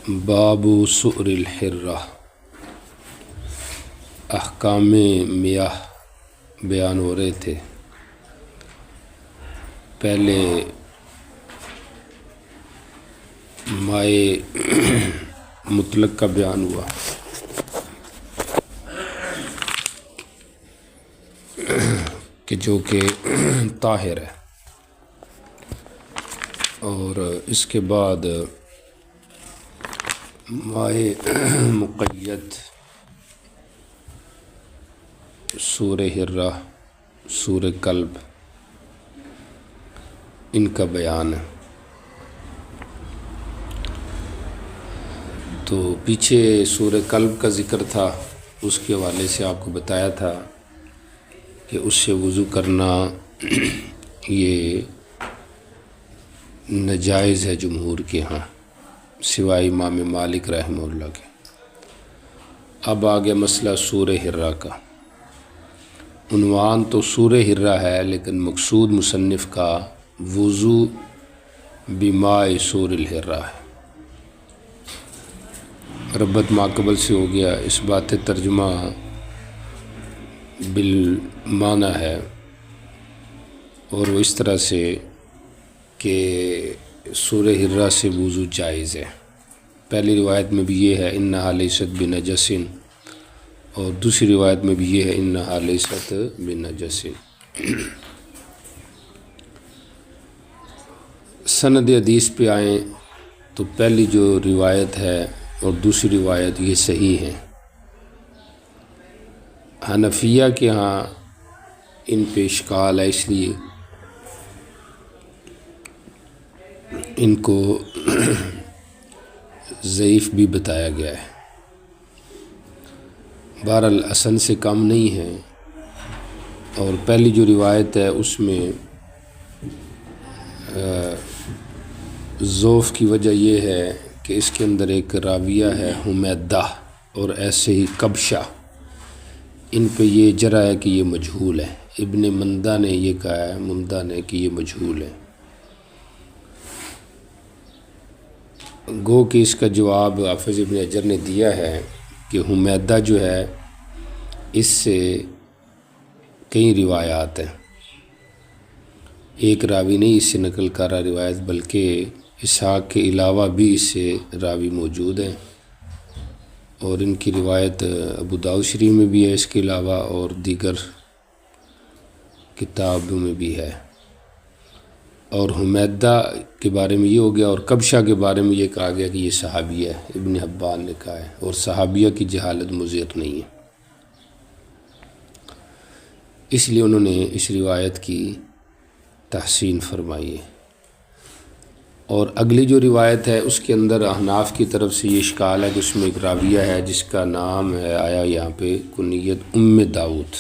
باب سؤر الحرہ، احکام میاہ بیان ہو رہے تھے۔ پہلے مائے مطلق کا بیان ہوا کہ جو کہ طاہر ہے، اور اس کے بعد مائے مقید، سور حرہ، سور کلب، ان کا بیان ہے۔ تو پیچھے سور کلب کا ذکر تھا، اس کے حوالے سے آپ کو بتایا تھا کہ اس سے وضو کرنا یہ ناجائز ہے جمہور کے ہاں، سوائے امام مالک رحمہ اللہ کے۔ اب آگے مسئلہ سور حرہ کا۔ عنوان تو سور حرہ ہے، لیکن مقصود مصنف کا وضو بماء سور الحرہ ہے۔ ربط ماقبل سے ہو گیا، اس بات ترجمہ بالمعنی ہے، اور وہ اس طرح سے کہ سور حرہ سے وضو جائز ہے۔ پہلی روایت میں بھی یہ ہے انہا لیست بنجس، اور دوسری روایت میں بھی یہ ہے انہا لیست بنجس۔ سند حدیث پہ آئیں تو پہلی جو روایت ہے اور دوسری روایت یہ صحیح ہے۔ حنفیہ کے ہاں ان پہ اشکال ہے، اس لیے ان کو ضعیف بھی بتایا گیا ہے۔ بہرحال حسن سے کم نہیں ہے، اور پہلی جو روایت ہے اس میں ضعف کی وجہ یہ ہے کہ اس کے اندر ایک راویہ ہے حمیدہ، اور ایسے ہی کبشہ، ان پہ یہ جرح ہے کہ یہ مجہول ہے۔ ابن مندہ نے یہ کہا ہے، مندہ نے، کہ یہ مجہول ہے۔ گو کہ اس کا جواب حافظ ابن حجر نے دیا ہے کہ حمیدہ جو ہے اس سے کئی روایات ہیں، ایک راوی نہیں اس سے نقل کر رہا روایت، بلکہ اسحاق کے علاوہ بھی اس سے راوی موجود ہیں، اور ان کی روایت ابو داؤد شریف میں بھی ہے اس کے علاوہ، اور دیگر کتابوں میں بھی ہے۔ اور حمیدہ کے بارے میں یہ ہو گیا، اور کبشہ کے بارے میں یہ کہا گیا کہ یہ صحابی ہے، ابن حبان نے کہا ہے، اور صحابیہ کی جہالت مضر نہیں ہے، اس لیے انہوں نے اس روایت کی تحسین فرمائی ہے۔ اور اگلی جو روایت ہے اس کے اندر احناف کی طرف سے یہ اشکال ہے کہ اس میں ایک راویہ ہے جس کا نام ہے، آیا یہاں پہ کنیت داؤد،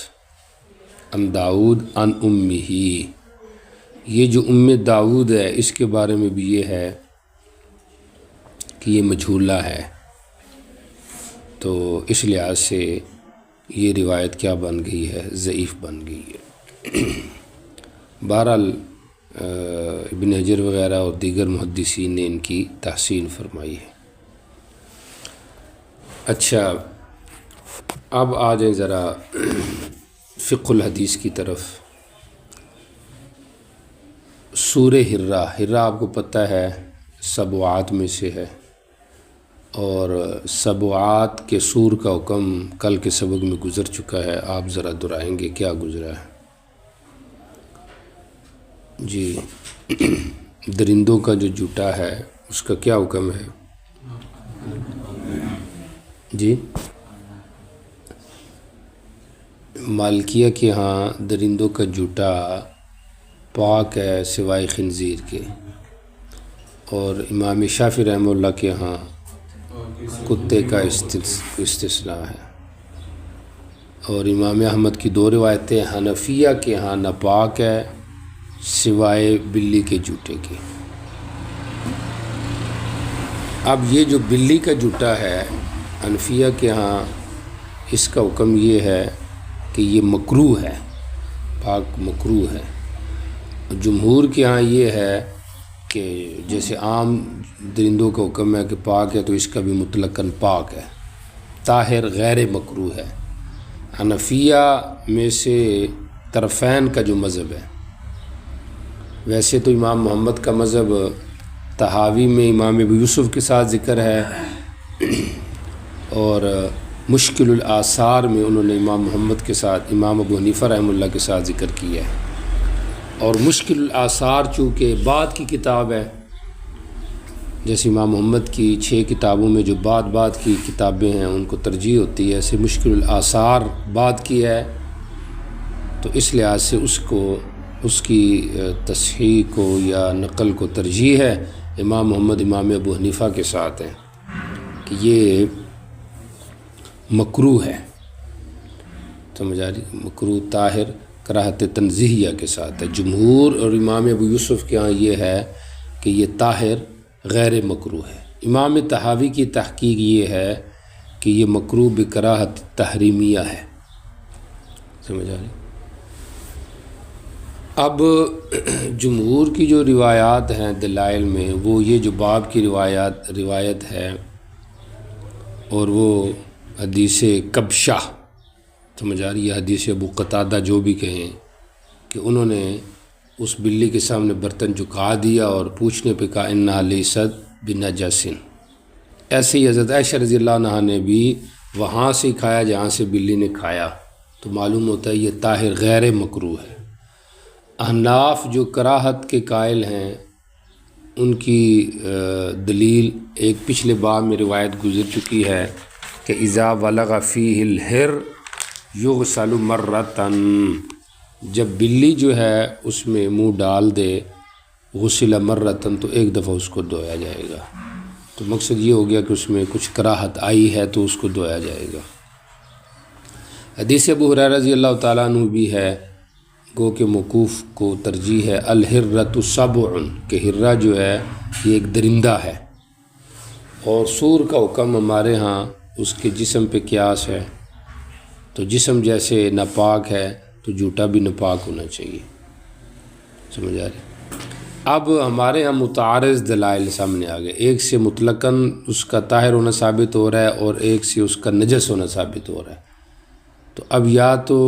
ان داؤد ان امہ۔ یہ جو داؤد ہے اس کے بارے میں بھی یہ ہے کہ یہ مجہولہ ہے، تو اس لحاظ سے یہ روایت کیا بن گئی ہے، ضعیف بن گئی ہے۔ بہرحال ابن حجر وغیرہ اور دیگر محدثین نے ان کی تحسین فرمائی ہے۔ اچھا، اب آ جائیں ذرا فقہ الحدیث کی طرف۔ سور حرہ، حرہ آپ کو پتہ ہے سبعات میں سے ہے، اور سبعات کے سور کا حکم کل کے سبق میں گزر چکا ہے، آپ ذرا دہرائیں گے کیا گزرا ہے؟ جی، درندوں کا جو جوٹا ہے اس کا کیا حکم ہے؟ جی، مالکیہ کے ہاں درندوں کا جوٹا پاک ہے سوائے خنزیر کے، اور امام شافعی رحمہ اللہ کے ہاں کتے کا استثناء ہے، اور امام احمد کی دو روایتیں حنفیہ کے ہاں ناپاک ہے سوائے بلی کے جوٹے کے۔ اب یہ جو بلی کا جوٹا ہے حنفیہ کے ہاں اس کا حکم یہ ہے کہ یہ مکروہ ہے، پاک مکروہ ہے۔ جمہور کے ہاں یہ ہے کہ جیسے عام درندوں کا حکم ہے کہ پاک ہے تو اس کا بھی مطلقاً پاک ہے، طاہر غیر مکروہ ہے۔ حنفیہ میں سے طرفین کا جو مذہب ہے، ویسے تو امام محمد کا مذہب طحاوی میں امام ابو یوسف کے ساتھ ذکر ہے، اور مشکل الآثار میں انہوں نے امام محمد کے ساتھ امام ابو حنیفہ رحمہ اللہ کے ساتھ ذکر کیا ہے۔ اور مشکل الآثار چونکہ بعد کی کتاب ہے، جیسے امام محمد کی 6 کتابوں میں جو بعد کی کتابیں ہیں ان کو ترجیح ہوتی ہے، ایسے مشکل الآثار بعد کی ہے، تو اس لحاظ سے اس کی تصحیح کو یا نقل کو ترجیح ہے امام محمد امام ابو حنیفہ کے ساتھ ہے کہ یہ مکروہ ہے، سمجھ آ رہی، مکروہ طاہر کراہت تنزیہیہ کے ساتھ ہے۔ جمہور اور امام ابو یوسف کے ہاں یہ ہے کہ یہ طاہر غیر مکروہ ہے۔ امام طحاوی کی تحقیق یہ ہے کہ یہ مکروہ بکراہت تحریمیہ ہے، سمجھ آ رہی۔ اب جمہور کی جو روایات ہیں دلائل میں، وہ یہ جو باب کی روایت ہے، اور وہ حدیث کبشہ، سمجھ آ رہی ہے، حدیث ابو قتادہ جو بھی کہیں، کہ انہوں نے اس بلی کے سامنے برتن جھکا دیا اور پوچھنے پہ کہا انہا لیست بنجس۔ ایسے ہی حضرت عائشہ رضی اللہ عنہا نے بھی وہاں سے کھایا جہاں سے بلی نے کھایا، تو معلوم ہوتا ہے یہ طاہر غیر مکروہ ہے۔ احناف جو کراہت کے قائل ہیں، ان کی دلیل ایک پچھلے باب میں روایت گزر چکی ہے کہ اذا ولغ فیہ الحر یغسل مرتن، جب بلی جو ہے اس میں منہ ڈال دے، غسل مرتن، تو ایک دفعہ اس کو دھویا جائے گا۔ تو مقصد یہ ہو گیا کہ اس میں کچھ کراہت آئی ہے تو اس کو دھویا جائے گا۔ حدیث ابو ہریرہ رضی اللہ تعالیٰ عنہ بھی ہے، گو کہ موقوف کو ترجیح ہے، الحرۃ سبع، کہ ہرہ جو ہے یہ ایک درندہ ہے، اور سور کا حکم ہمارے ہاں اس کے جسم پہ قیاس ہے، تو جسم جیسے ناپاک ہے تو جھوٹا بھی ناپاک ہونا چاہیے، سمجھ آ رہی۔ اب ہمارے ہاں متعارض دلائل سامنے آ گئے، ایک سے مطلقاً اس کا طاہر ہونا ثابت ہو رہا ہے اور ایک سے اس کا نجس ہونا ثابت ہو رہا ہے، تو اب یا تو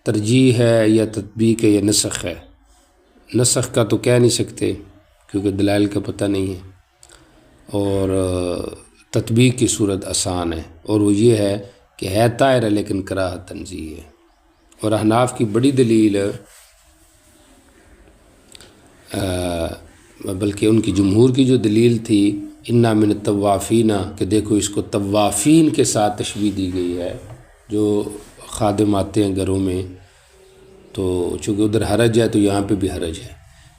ترجیح ہے یا تطبیق ہے یا نسخ ہے۔ نسخ کا تو کہہ نہیں سکتے کیونکہ دلائل کا پتہ نہیں ہے، اور تطبیق کی صورت آسان ہے، اور وہ یہ ہے کہ ہے طاہر ہے لیکن کراہت تنزیہ ہے۔ اور احناف کی بڑی دلیل، بلکہ ان کی جمہور کی جو دلیل تھی انا من الطوافین، کہ دیکھو اس کو طوافین کے ساتھ تشبیہ دی گئی ہے، جو خادم آتے ہیں گھروں میں، تو چونکہ ادھر حرج ہے تو یہاں پہ بھی حرج ہے۔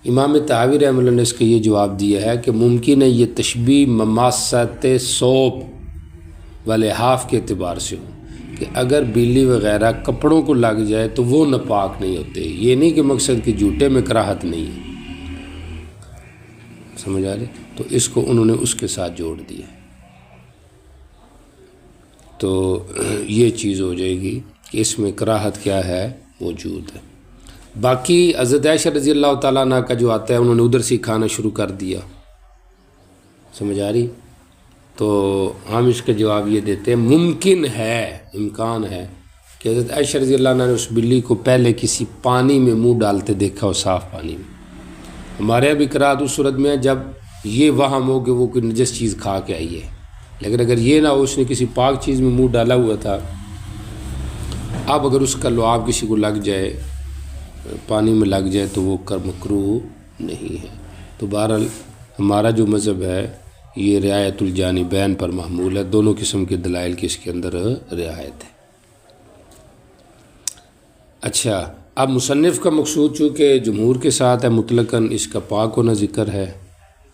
امام طحاوی رحمہ اللہ نے اس کا یہ جواب دیا ہے کہ ممکن ہے یہ تشبیہ مماست صوب واللحاف کے اعتبار سے ہو، کہ اگر بلی وغیرہ کپڑوں کو لگ جائے تو وہ ناپاک نہیں ہوتے، یہ نہیں کہ مقصد کہ جھوٹے میں کراہت نہیں ہے، سمجھ آ رہی۔ تو اس کو انہوں نے اس کے ساتھ جوڑ دیا، تو یہ چیز ہو جائے گی کہ اس میں کراہت کیا ہے، موجود ہے۔ باقی حضرت عائشہ رضی اللہ تعالیٰ عنہ کا جو آتا ہے، انہوں نے ادھر سے کھانا شروع کر دیا، سمجھ آ رہی۔ تو ہم اس کا جواب یہ دیتے ہیں ممکن ہے، امکان ہے کہ حضرت عائشہ رضی اللہ عنہ نے اس بلی کو پہلے کسی پانی میں منہ ڈالتے دیکھا ہو، صاف پانی میں۔ ہمارے یہاں بھی کراہت اس صورت میں ہے جب یہ وہم ہو کہ وہ کوئی نجس چیز کھا کے آئی ہے، لیکن اگر یہ نہ ہو اس نے کسی پاک چیز میں منہ ڈالا ہوا تھا، اب اگر اس کا لعاب کسی کو لگ جائے، پانی میں لگ جائے، تو وہ مکروہ نہیں ہے۔ تو بہرحال ہمارا جو مذہب ہے یہ رعایت الجانبین پر محمول ہے، دونوں قسم کے دلائل کی اس کے اندر رعایت ہے۔ اچھا، اب مصنف کا مقصود چونکہ جمہور کے ساتھ ہے، مطلقاً اس کا پاک ہونا ذکر ہے،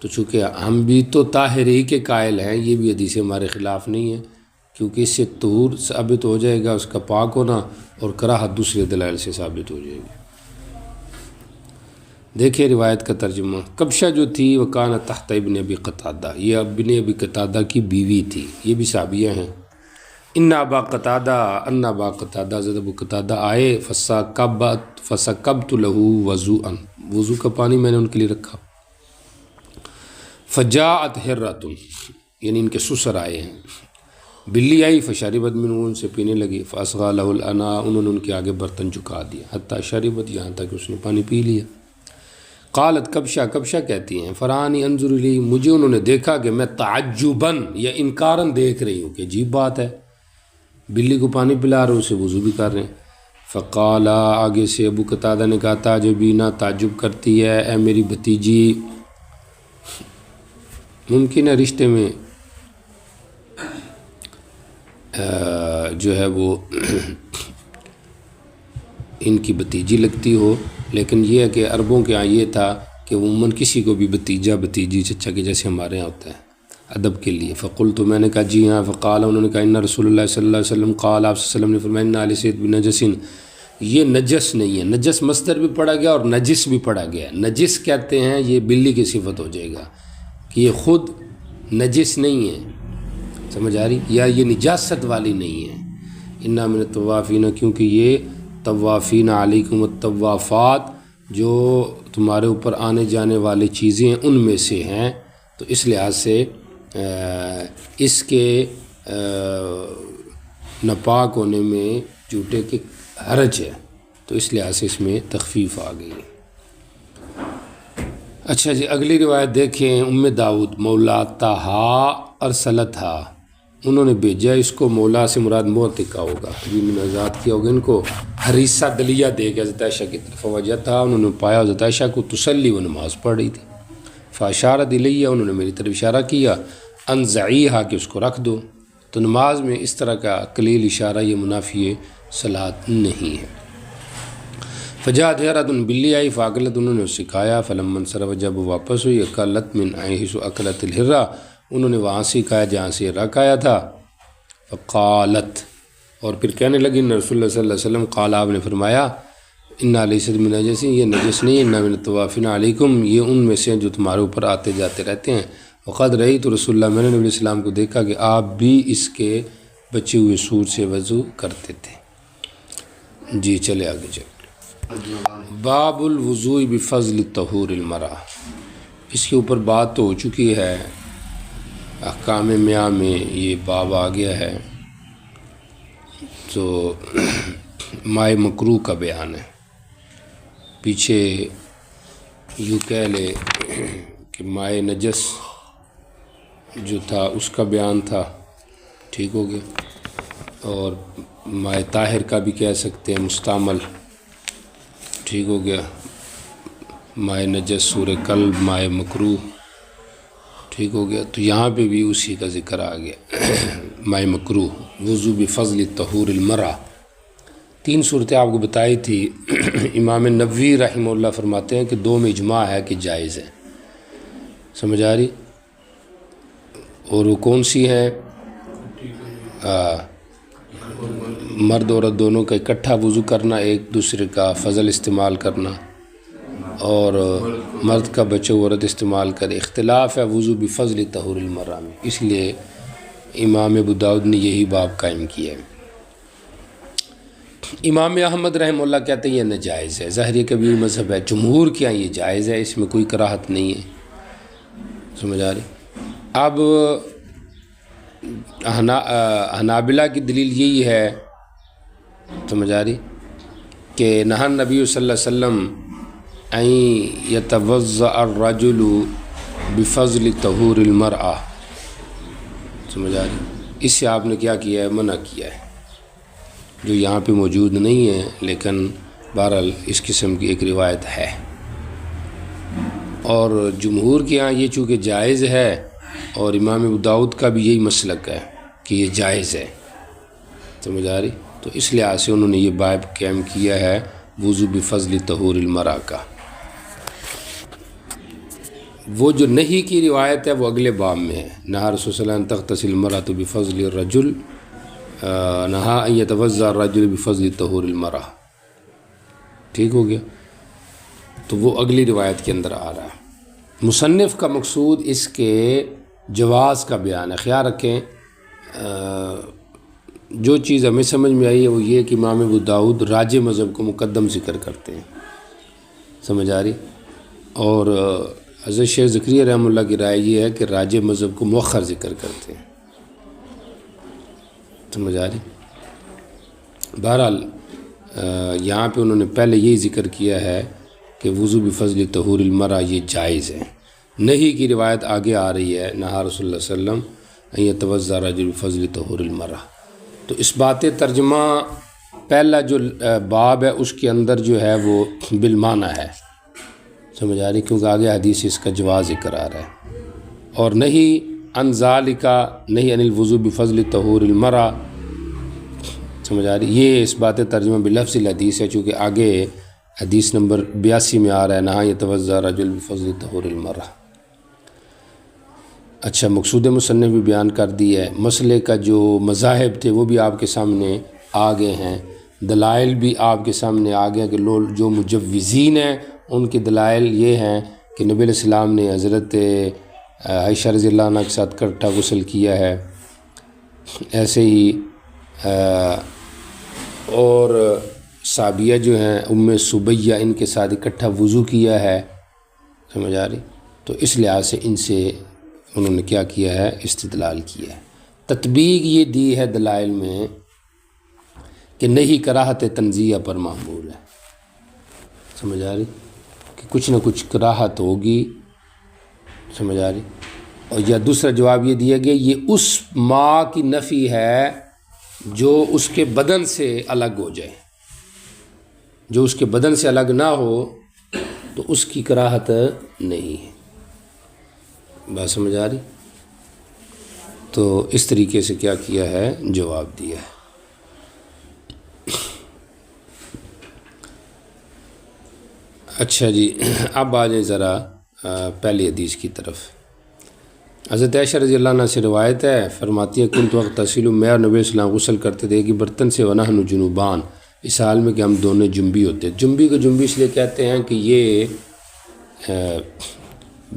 تو چونکہ ہم بھی تو طاہر ہی کے قائل ہیں، یہ بھی حدیث ہمارے خلاف نہیں ہے، کیونکہ اس سے طہور ثابت ہو جائے گا اس کا پاک ہونا، اور کراہت دوسرے دلائل سے ثابت ہو جائے گی۔ دیکھیں روایت کا ترجمہ، کبشہ جو تھی وہ کان تحت ابن ابی قتادہ، یہ ابن ابی قتادہ کی بیوی تھی، یہ بھی صحابیہ ہیں۔ ان ابا قتادہ حضرت ابو قتادہ آئے، فسکبت لہ وضوءا، وضو کا پانی میں نے ان کے لیے رکھا، فجاءت حرۃ، یعنی ان کے سسر آئے ہیں، بلی آئی فشربت منہ، ان سے پینے لگی، فاصغى له الاناء، انہوں نے ان کے آگے برتن چکا دیا، حتی شربت، یہاں تک اس نے پانی پی لیا۔ قالت کبشہ، کبشہ کہتی ہیں فرانی انظر الی، مجھے انہوں نے دیکھا کہ میں تعجباً یا انکاراً دیکھ رہی ہوں کہ عجیب بات ہے، بلی کو پانی پلا رہے، اسے وضو بھی کر رہے ہیں۔ فقال، آگے سے ابو قتادہ نے کہا تعجبینہ، تعجب کرتی ہے اے میری بھتیجی۔ ممکن ہے رشتے میں جو ہے وہ ان کی بھتیجی لگتی ہو، لیکن یہ ہے کہ عربوں کے ہاں یہ تھا کہ عموماً کسی کو بھی بھتیجا بھتیجی چچا کے جیسے ہمارے یہاں ہوتا ہے ادب کے لیے۔ فقلت، میں نے کہا جی ہاں۔ فقال، انہوں نے کہا ان رسول اللہ صلی اللہ علیہ وسلم قال، آپ صلی اللہ علیہ وسلم نے فرمایا ان آل سید بنجس، یہ نجس نہیں ہے، نجس مصدر بھی پڑھا گیا اور نجس بھی پڑھا گیا۔ نجس کہتے ہیں یہ بلی کی صفت ہو جائے گا کہ یہ خود نجس نہیں ہے، سمجھ آ رہی، یا یہ نجاست والی نہیں ہے۔ انا من الطوافین، کیونکہ یہ طوافین علیکم الطوافات، جو تمہارے اوپر آنے جانے والی چیزیں ہیں ان میں سے ہیں، تو اس لحاظ سے اس کے ناپاک ہونے میں جوتے کے حرج ہے، تو اس لحاظ سے اس میں تخفیف آ گئی۔ اچھا جی، اگلی روایت دیکھیں۔ ام داؤد مولاتہا ارسلتہا، انہوں نے بھیجا اس کو، مولا سے مراد موتقہ ہوگا، جی میں نے آزاد کیا ہوگا ان کو، حریصہ دلیہ دے کے حضرت عائشہ کی طرف، فوجدتہا، انہوں نے پایا حضرت عائشہ کو تصلی، وہ نماز پڑھ رہی تھی، فاشارت الیہ، انہوں نے میری طرف اشارہ کیا، انزعیہا، کہ اس کو رکھ دو۔ تو نماز میں اس طرح کا قلیل اشارہ یہ منافی صلاۃ نہیں ہے۔ فجاءت حرۃ، بلی آئی، فاکلت، انہوں نے اسے کھایا، فلما انصرف، جب وہ واپس ہوئی، اکلت من حیث اکلت الحرہ، انہوں نے وہاں سے کھایا جہاں سے رکھ آیا تھا۔ فقالت، اور پھر کہنے لگی ان رسول اللہ صلی اللہ علیہ وسلم قال، آپ نے فرمایا انا لیست من نجس، یہ نجس نہیں، انا من الطوافین علیکم، یہ ان میں سے جو تمہارے اوپر آتے جاتے رہتے ہیں۔ وقد رأیت رسول اللہ، میں نے نبی علیہ السلام کو دیکھا کہ آپ بھی اس کے بچے ہوئے سور سے وضو کرتے تھے۔ جی چلے آگے چلے۔ باب الوضوء بفضل طہور المرأة، اس کے اوپر بات تو ہو چکی ہے، احکام میاں میں یہ باب آ گیا ہے، تو مائے مکروہ کا بیان ہے۔ پیچھے یوں کہہ لے کہ مائے نجس جو تھا اس کا بیان تھا، ٹھیک ہو گیا، اور مائے طاہر کا بھی کہہ سکتے ہیں مستعمل، ٹھیک ہو گیا، مائے نجس، سور کلب، مائے مکروہ، ٹھیک ہو گیا۔ تو یہاں پہ بھی اسی کا ذکر آ گیا، مائے مکروہ، وضو بفضل طہور المرأة۔ تین صورتیں آپ کو بتائی تھی۔ امام نووی رحمہ اللہ فرماتے ہیں کہ دو میں اجماع ہے کہ جائز ہے، سمجھ آ رہی، اور وہ کون سی ہیں؟ مرد عورت دونوں کا اکٹھا وضو کرنا، ایک دوسرے کا فضل استعمال کرنا، اور مرد کا بچے عورت استعمال کرے۔ اختلاف ہے وضو بفضل طہور المرأة میں، اس لیے امام ابو داؤد نے یہی باب قائم کیا ہے۔ امام احمد رحمہ اللہ کہتے ہیں یہ ناجائز ہے، ظاہری کبیر مذہب ہے، جمہور کے یہاں یہ جائز ہے، اس میں کوئی کراہت نہیں ہے، سمجھ آ رہی۔ اب حنابلہ کی دلیل یہی ہے، سمجھ آ رہی، کہ نہى النبی صلی اللہ علیہ وسلم ان يتوضأ الرجل بفضل طہور المرأة، سمجھ آ رہی، اس سے آپ نے کیا کیا ہے؟ منع کیا ہے، جو یہاں پہ موجود نہیں ہے، لیکن بہرحال اس قسم کی ایک روایت ہے، اور جمہور کے ہاں یہ چونکہ جائز ہے، اور امام ابو داؤد کا بھی یہی مسلک ہے کہ یہ جائز ہے، سمجھ آ رہی، تو اس لحاظ سے انہوں نے یہ باب قائم کیا ہے وضو بفضل طہور المرأة کا۔ وہ جو نہیں کی روایت ہے وہ اگلے باب میں ہے، نہى رسول صلی اللہ علیہ وسلم تغتسل المرأة بفضل الرجل، نہى ان يتوضأ الرجل بفضل طہور المرأة، ٹھیک ہو گیا، تو وہ اگلی روایت کے اندر آ رہا ہے۔ مصنف کا مقصود اس کے جواز کا بیان ہے۔ خیال رکھیں جو چیز ہمیں سمجھ میں آئی ہے وہ یہ کہ امام ابو داؤد راجح مذہب کو مقدم ذکر کرتے ہیں، سمجھ آ رہی، اور حضرت شیخ زکریا رحمہ اللہ کی رائے یہ ہے کہ راج مذہب کو مؤخر ذکر کرتے ہیں، سمجھ آ رہی؟ بہرحال یہاں پہ انہوں نے پہلے یہی ذکر کیا ہے کہ وضو بفضل طہور المرأة یہ جائز ہے، نہیں کی روایت آگے آ رہی ہے نہا رسول اللہ صلی اللہ علیہ وسلم ان یتوضأ الرجل بفضل طہور المرأة، تو اس بات ترجمہ پہلا جو باب ہے اس کے اندر جو ہے وہ بالمعنی ہے، سمجھ آ رہی؟ کیونکہ آگے حدیث اس کا جواز ذکر آ رہا ہے، اور نہیں عن ذالک، نہیں عن الوضوء بفضل طہور المرأة، سمجھ آ رہی؟ یہ اس بات ترجمہ بلفظ الحدیث ہے، چونکہ آگے حدیث نمبر 82 میں آ رہا ہے نہا یتوضأ الرجل بفضل طہور المرأة۔ اچھا، مقصود مصنف بھی بیان کر دی ہے، مسئلے کا جو مذاہب تھے وہ بھی آپ کے سامنے آ گئے ہیں، دلائل بھی آپ کے سامنے آ گئے کہ لوگ جو مجوزین ہیں ان کے دلائل یہ ہیں کہ نبی علیہ السلام نے حضرت عائشہ رضی اللہ عنہ کے ساتھ اکٹھا غسل کیا ہے، ایسے ہی اور صحابیہ جو ہیں ام سبیہ ان کے ساتھ اکٹھا وضو کیا ہے، سمجھ آ رہی؟ تو اس لحاظ سے ان سے انہوں نے کیا کیا ہے، استدلال کیا ہے۔ تطبیق یہ دی ہے دلائل میں کہ نہیں کراہت تنزیہ پر معمول ہے، سمجھ آ رہی؟ کہ کچھ نہ کچھ کراہت ہوگی، سمجھ آ رہی؟ اور یا دوسرا جواب یہ دیا گیا یہ اس ماں کی نفی ہے جو اس کے بدن سے الگ ہو جائے، جو اس کے بدن سے الگ نہ ہو تو اس کی کراہت نہیں ہے، بات سمجھ آ رہی؟ تو اس طریقے سے کیا کیا ہے، جواب دیا ہے۔ اچھا جی، اب آ جائیں ذرا پہلی حدیث کی طرف۔ حضرت عائشہ رضی اللہ عنہ سے روایت ہے، فرماتی ہے کنت اغتسل، میں اور نبی علیہ السلام غسل کرتے تھے کہ برتن سے ونحن جنوبان، اس حال میں کہ ہم دونوں جنبی ہوتے۔ جنبی کو جنبی اس لیے کہتے ہیں کہ یہ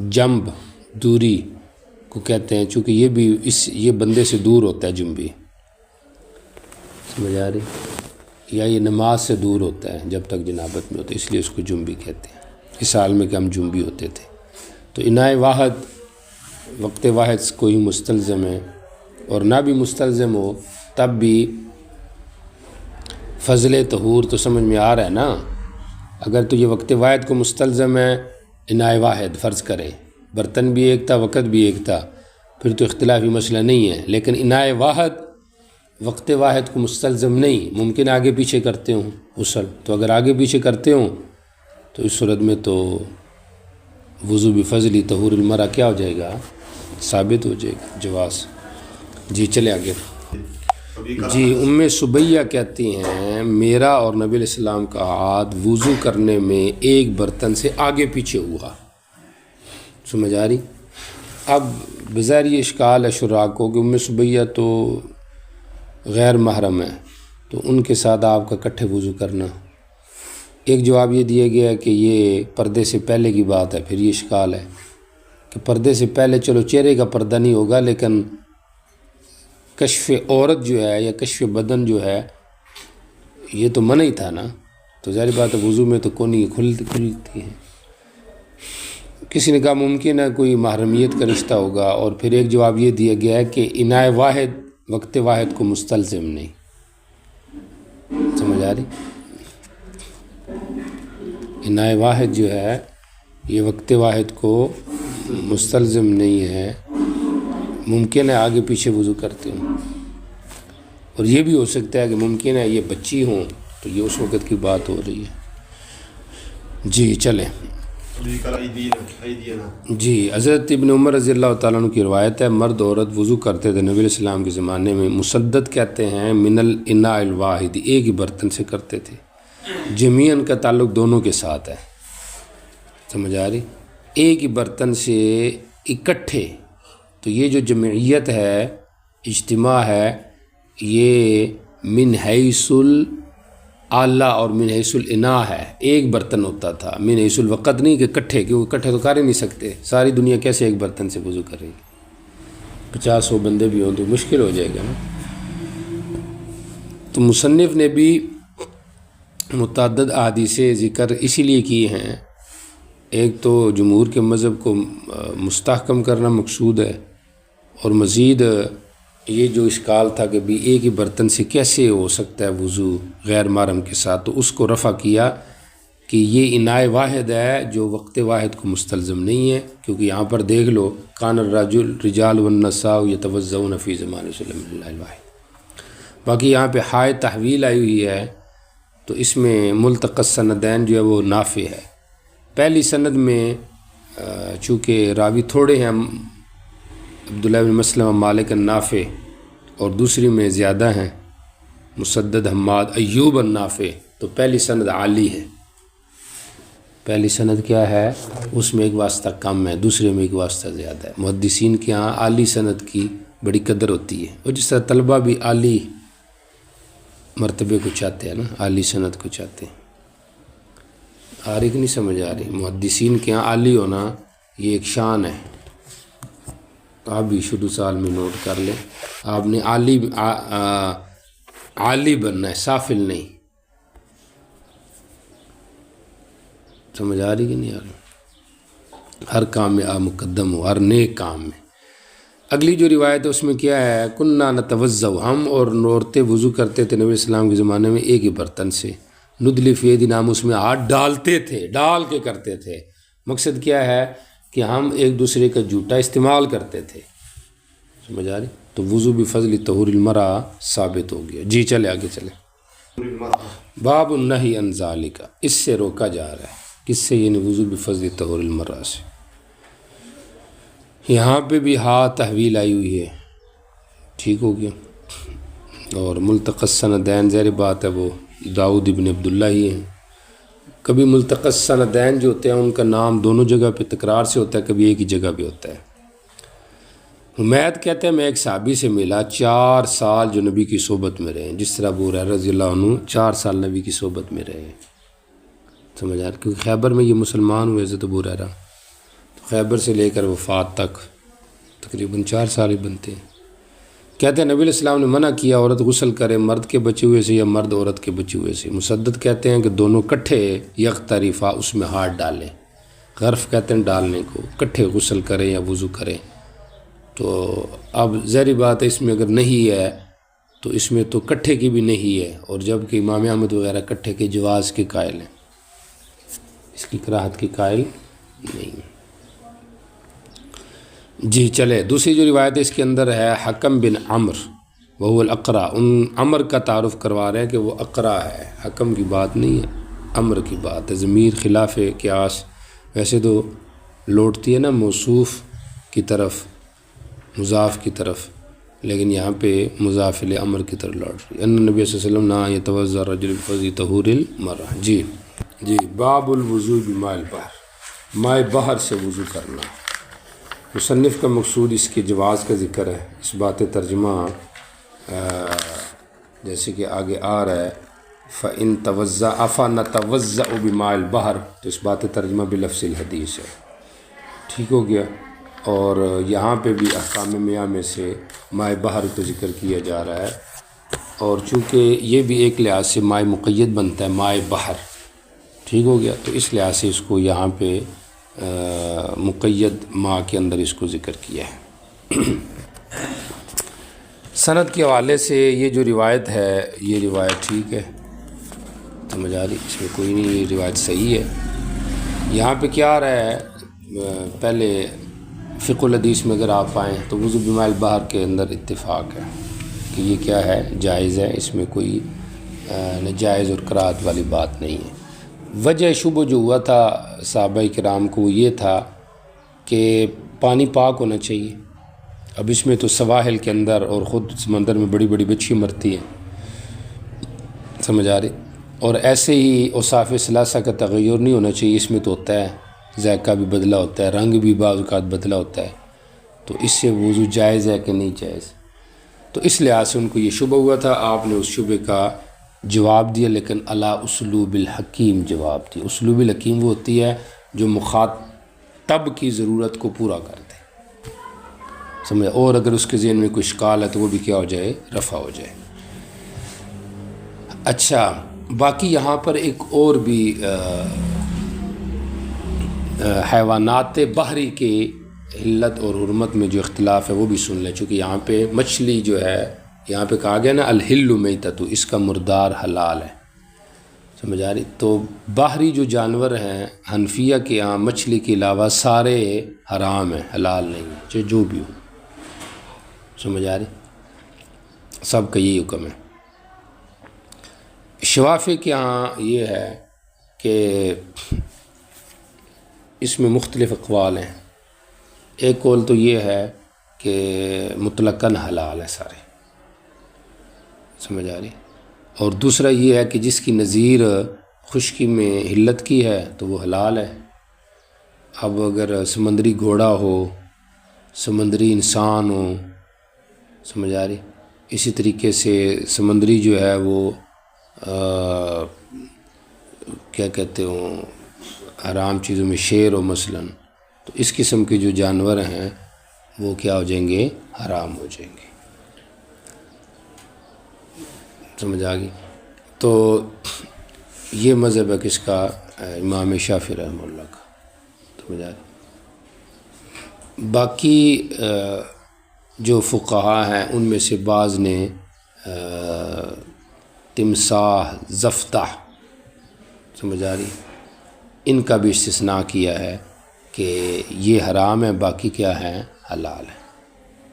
جنب دوری کو کہتے ہیں، چونکہ یہ بھی یہ بندے سے دور ہوتا ہے جنبی، سمجھ آ رہی؟ یا یہ نماز سے دور ہوتا ہے جب تک جنابت میں ہوتا ہے، اس لیے اس کو جنبی کہتے ہیں، اس حال میں کہ ہم جنبی ہوتے تھے۔ تو انائے واحد، وقت واحد کوئی مستلزم ہے، اور نہ بھی مستلزم ہو تب بھی فضل طہور تو سمجھ میں آ رہا ہے نا۔ اگر تو یہ وقت واحد کو مستلزم ہے، انائے واحد فرض کرے، برتن بھی ایک تھا وقت بھی ایک تھا، پھر تو اختلافی مسئلہ نہیں ہے، لیکن انائے واحد وقت واحد کو مستلزم نہیں، ممکن آگے پیچھے کرتے ہوں غسل، تو اگر آگے پیچھے کرتے ہوں تو اس صورت میں تو وضو بفضل طہور المرأة کیا ہو جائے گا، ثابت ہو جائے گا، جواز۔ جی چلے آگے۔ جی ام سبیہ کہتی ہیں میرا اور نبی علیہ السلام کا ہاتھ وضو کرنے میں ایک برتن سے آگے پیچھے ہوا، سمجھ آ رہی؟ اب بظاہر یہ اشکال ہے شراح کو کہ ام سبیہ تو غیر محرم ہے، تو ان کے ساتھ آپ کا اکٹھے وضو کرنا، ایک جواب یہ دیا گیا ہے کہ یہ پردے سے پہلے کی بات ہے، پھر یہ اشکال ہے کہ پردے سے پہلے چلو چہرے کا پردہ نہیں ہوگا، لیکن کشف عورت جو ہے یا کشف بدن جو ہے یہ تو منع ہی تھا نا، تو ظاہر بات ہے وضو میں تو کونی کھلتی ہے۔ کسی نے کہا ممکن ہے کوئی محرمیت کا رشتہ ہوگا، اور پھر ایک جواب یہ دیا گیا ہے کہ انائے واحد وقت واحد کو مستلزم نہیں، سمجھ آ رہی؟ انائے واحد جو ہے یہ وقت واحد کو مستلزم نہیں ہے، ممکن ہے آگے پیچھے وضو کرتے ہوں، اور یہ بھی ہو سکتا ہے کہ ممکن ہے یہ بچی ہوں، تو یہ اس وقت کی بات ہو رہی ہے۔ جی چلیں۔ جی حضرت ابن عمر رضی اللہ تعالیٰ عنہ کی روایت ہے، مرد عورت وضو کرتے تھے نبی علیہ السلام کے زمانے میں، مسدد کہتے ہیں من الاناء الواحد، ایک ہی برتن سے کرتے تھے، جمیعاً کا تعلق دونوں کے ساتھ ہے، سمجھ آ رہی؟ ایک ہی برتن سے اکٹھے، تو یہ جو جمعیت ہے، اجتماع ہے، یہ من حیث الاعلیٰ اور من حیث الاناء ہے، ایک برتن ہوتا تھا، من حیث الوقت نہیں کہ اکٹھے، کیونکہ اکٹھے تو کر ہی نہیں سکتے، ساری دنیا کیسے ایک برتن سے وضو کرے گی، 50-100 بندے بھی ہوں تو مشکل ہو جائے گا نا۔ تو مصنف نے بھی متعدد احادیث ذکر اسی لیے کی ہیں، ایک تو جمہور کے مذہب کو مستحکم کرنا مقصود ہے، اور مزید یہ جو اشکال تھا کہ بھی ایک ہی برتن سے کیسے ہو سکتا ہے وضو غیر محرم کے ساتھ، تو اس کو رفع کیا کہ یہ اناء واحد ہے جو وقت واحد کو مستلزم نہیں ہے، کیونکہ یہاں پر دیکھ لو کان الرجال والنساء یتوضؤون فی زمان رسول اللہ الواحد۔ باقی یہاں پہ ہائے تحویل آئی ہوئی ہے، تو اس میں ملتقط سندین جو ہے وہ نافع ہے۔ پہلی سند میں چونکہ راوی تھوڑے ہیں، عبداللہ بن مسلمہ مالک النافع، اور دوسری میں زیادہ ہیں مسدد حماد ایوب النافع، تو پہلی سند عالی ہے۔ پہلی سند کیا ہے؟ اس میں ایک واسطہ کم ہے، دوسرے میں ایک واسطہ زیادہ ہے۔ محدثین کے ہاں عالی سند کی بڑی قدر ہوتی ہے، اور جس طرح طلبہ بھی عالی مرتبے کو چاہتے ہیں نا، عالی سند کو چاہتے ہیں۔ آ رہی کہ نہیں سمجھ آ رہی؟ محدثین کے ہاں عالی ہونا یہ ایک شان ہے، آپ بھی شروع سال میں نوٹ کر لیں، آپ نے عالی بننا ہے، سافل نہیں۔ سمجھ آ رہی کہ نہیں آ رہی؟ ہر کام میں آپ مقدم ہو، ہر نیک کام میں۔ اگلی جو روایت ہے اس میں کیا ہے؟ کننا نتوضؤ، ہم اور عورتیں وضو کرتے تھے نبی اسلام کے زمانے میں ایک ہی برتن سے، ندلی فی یدنا، ہم اس میں ہاتھ ڈالتے تھے، ڈال کے کرتے تھے۔ مقصد کیا ہے کہ ہم ایک دوسرے کا جوٹا استعمال کرتے تھے۔ سمجھ آ رہی؟ تو وضو بفضل طہور المرأة ثابت ہو گیا۔ جی چلے آگے چلے۔ باب النہی عن ذالک، اس سے روکا جا رہا ہے، کس سے؟ یعنی وضو بفضل طہور المرأة سے۔ یہاں پہ بھی ہاں تحویل آئی ہوئی ہے، ٹھیک ہو گیا۔ اور ملتقط سندین ظاہر بات ہے وہ داؤد ابن عبداللہ ہی ہیں۔ کبھی ملتقط سندین جو ہوتے ہیں ان کا نام دونوں جگہ پہ تکرار سے ہوتا ہے، کبھی ایک ہی جگہ پہ ہوتا ہے۔ حمید کہتے ہیں میں ایک صحابی سے ملا 4 سال جو نبی کی صحبت میں رہے ہیں، جس طرح ابو ہریرہ رضی اللہ عنہ 4 سال نبی کی صحبت میں رہے ہیں۔ سمجھ آ رہا؟ کیونکہ خیبر میں یہ مسلمان ہوئے حضرت ابو ہریرہ، تو خیبر سے لے کر وفات تک تقریباً 4 سال ہی بنتے ہیں۔ کہتے ہیں نبی علیہ السلام نے منع کیا عورت غسل کرے مرد کے بچے ہوئے سے یا مرد عورت کے بچے ہوئے سے۔ مسدد کہتے ہیں کہ دونوں کٹھے یکطرفہ اس میں ہاتھ ڈالیں، غرف کہتے ہیں ڈالنے کو، کٹھے غسل کریں یا وضو کریں۔ تو اب ظاہری بات ہے اس میں اگر نہیں ہے تو اس میں تو کٹھے کی بھی نہیں ہے، اور جب کہ امام احمد وغیرہ کٹھے کے جواز کے قائل ہیں، اس کی کراہت کی قائل نہیں۔ جی چلے، دوسری جو روایت ہے اس کے اندر ہے حکم بن عمر وہو الاقرع، ان عمر کا تعارف کروا رہے ہیں کہ وہ اقرع ہے، حکم کی بات نہیں ہے، عمر کی بات ہے۔ ضمیر خلاف قیاس ویسے تو لوٹتی ہے نا موصوف کی طرف، مضاف کی طرف، لیکن یہاں پہ مضاف الی عمر کی طرف لوٹ رہی۔ ان نبی صلی اللہ علیہ وسلم نہا یتوضأ الرجل بفضل طہور المرأة۔ جی باب الوضوء بماء البحر، ماء بحر سے وضو کرنا۔ مصنف کا مقصود اس کے جواز کا ذکر ہے، اس بات ترجمہ جیسے کہ آگے آ رہا ہے فَإِن تَوَضَّأَ أَفَنَتَوَضَّأُ بِمَاءِ الْبَحْرِ، تو اس بات ترجمہ بلفظ الحدیث ہے، ٹھیک ہو گیا۔ اور یہاں پہ بھی احکام میاں میں سے ماء بحر کو ذکر کیا جا رہا ہے، اور چونکہ یہ بھی ایک لحاظ سے ماء مقید بنتا ہے ماء بحر، ٹھیک ہو گیا، تو اس لحاظ سے اس کو یہاں پہ مقید ماء کے اندر اس کو ذکر کیا ہے۔ سند کے حوالے سے یہ جو روایت ہے یہ روایت ٹھیک ہے، سمجھ آ رہی؟ اس میں کوئی نہیں، یہ روایت صحیح ہے۔ یہاں پہ کیا آ رہا ہے؟ پہلے فقہ الحدیث میں اگر آپ آئیں تو وضو بماء البحر کے اندر اتفاق ہے کہ یہ کیا ہے؟ جائز ہے، اس میں کوئی ناجائز اور کراہت والی بات نہیں ہے۔ وجہ شبہ جو ہوا تھا صحابہ کرام کو وہ یہ تھا کہ پانی پاک ہونا چاہیے۔ اب اس میں تو سواحل کے اندر اور خود سمندر میں بڑی بڑی مچھلی مرتی ہیں، سمجھ آ رہی؟ اور ایسے ہی اوصاف ثلاثہ کا تغیر نہیں ہونا چاہیے، اس میں تو ہوتا ہے ذائقہ بھی بدلہ ہوتا ہے، رنگ بھی بعض اوقات بدلہ ہوتا ہے، تو اس سے وضو جائز ہے کہ نہیں جائز؟ تو اس لحاظ سے ان کو یہ شبہ ہوا تھا، آپ نے اس شبہ کا جواب دیا، لیکن علی اسلوب الحکیم جواب دیا۔ اسلوب الحکیم وہ ہوتی ہے جو مخاطب کی ضرورت کو پورا کر دے، سمجھے، اور اگر اس کے ذہن میں کوئی اشکال ہے تو وہ بھی کیا ہو جائے؟ رفع ہو جائے۔ اچھا، باقی یہاں پر ایک اور بھی حیوانات بحری کے حلت اور حرمت میں جو اختلاف ہے وہ بھی سن لیں، چونکہ یہاں پہ مچھلی جو ہے یہاں پہ کہا گیا نا الحل میتۃ، اس کا مردار حلال ہے، سمجھ آ رہی؟ تو باہری جو جانور ہیں حنفیہ کے یہاں مچھلی کے علاوہ سارے حرام ہیں، حلال نہیں ہیں، چاہے جو بھی ہو، سمجھ آ رہی؟ سب کا یہی حکم ہے۔ شوافی کے یہاں یہ ہے کہ اس میں مختلف اقوال ہیں۔ ایک قول تو یہ ہے کہ مطلقاً حلال ہے سارے، سمجھ آ رہی؟ اور دوسرا یہ ہے کہ جس کی نظیر خشکی میں حلت کی ہے تو وہ حلال ہے۔ اب اگر سمندری گھوڑا ہو، سمندری انسان ہو، سمجھ آ رہی؟ اسی طریقے سے سمندری جو ہے وہ کیا کہتے ہوں حرام چیزوں میں شیر ہو مثلاً، تو اس قسم کے جو جانور ہیں وہ کیا ہو جائیں گے؟ حرام ہو جائیں گے، سمجھ آ گئی؟ تو یہ مذہب ہے کس کا؟ امام شافعی رحمہ اللہ کا، سمجھ آ گئی؟ باقی جو فقہا ہیں ان میں سے بعض نے تمساح، ضفدع، سمجھ آ رہی؟ ان کا بھی استثناء کیا ہے کہ یہ حرام ہے، باقی کیا ہے؟ حلال ہے،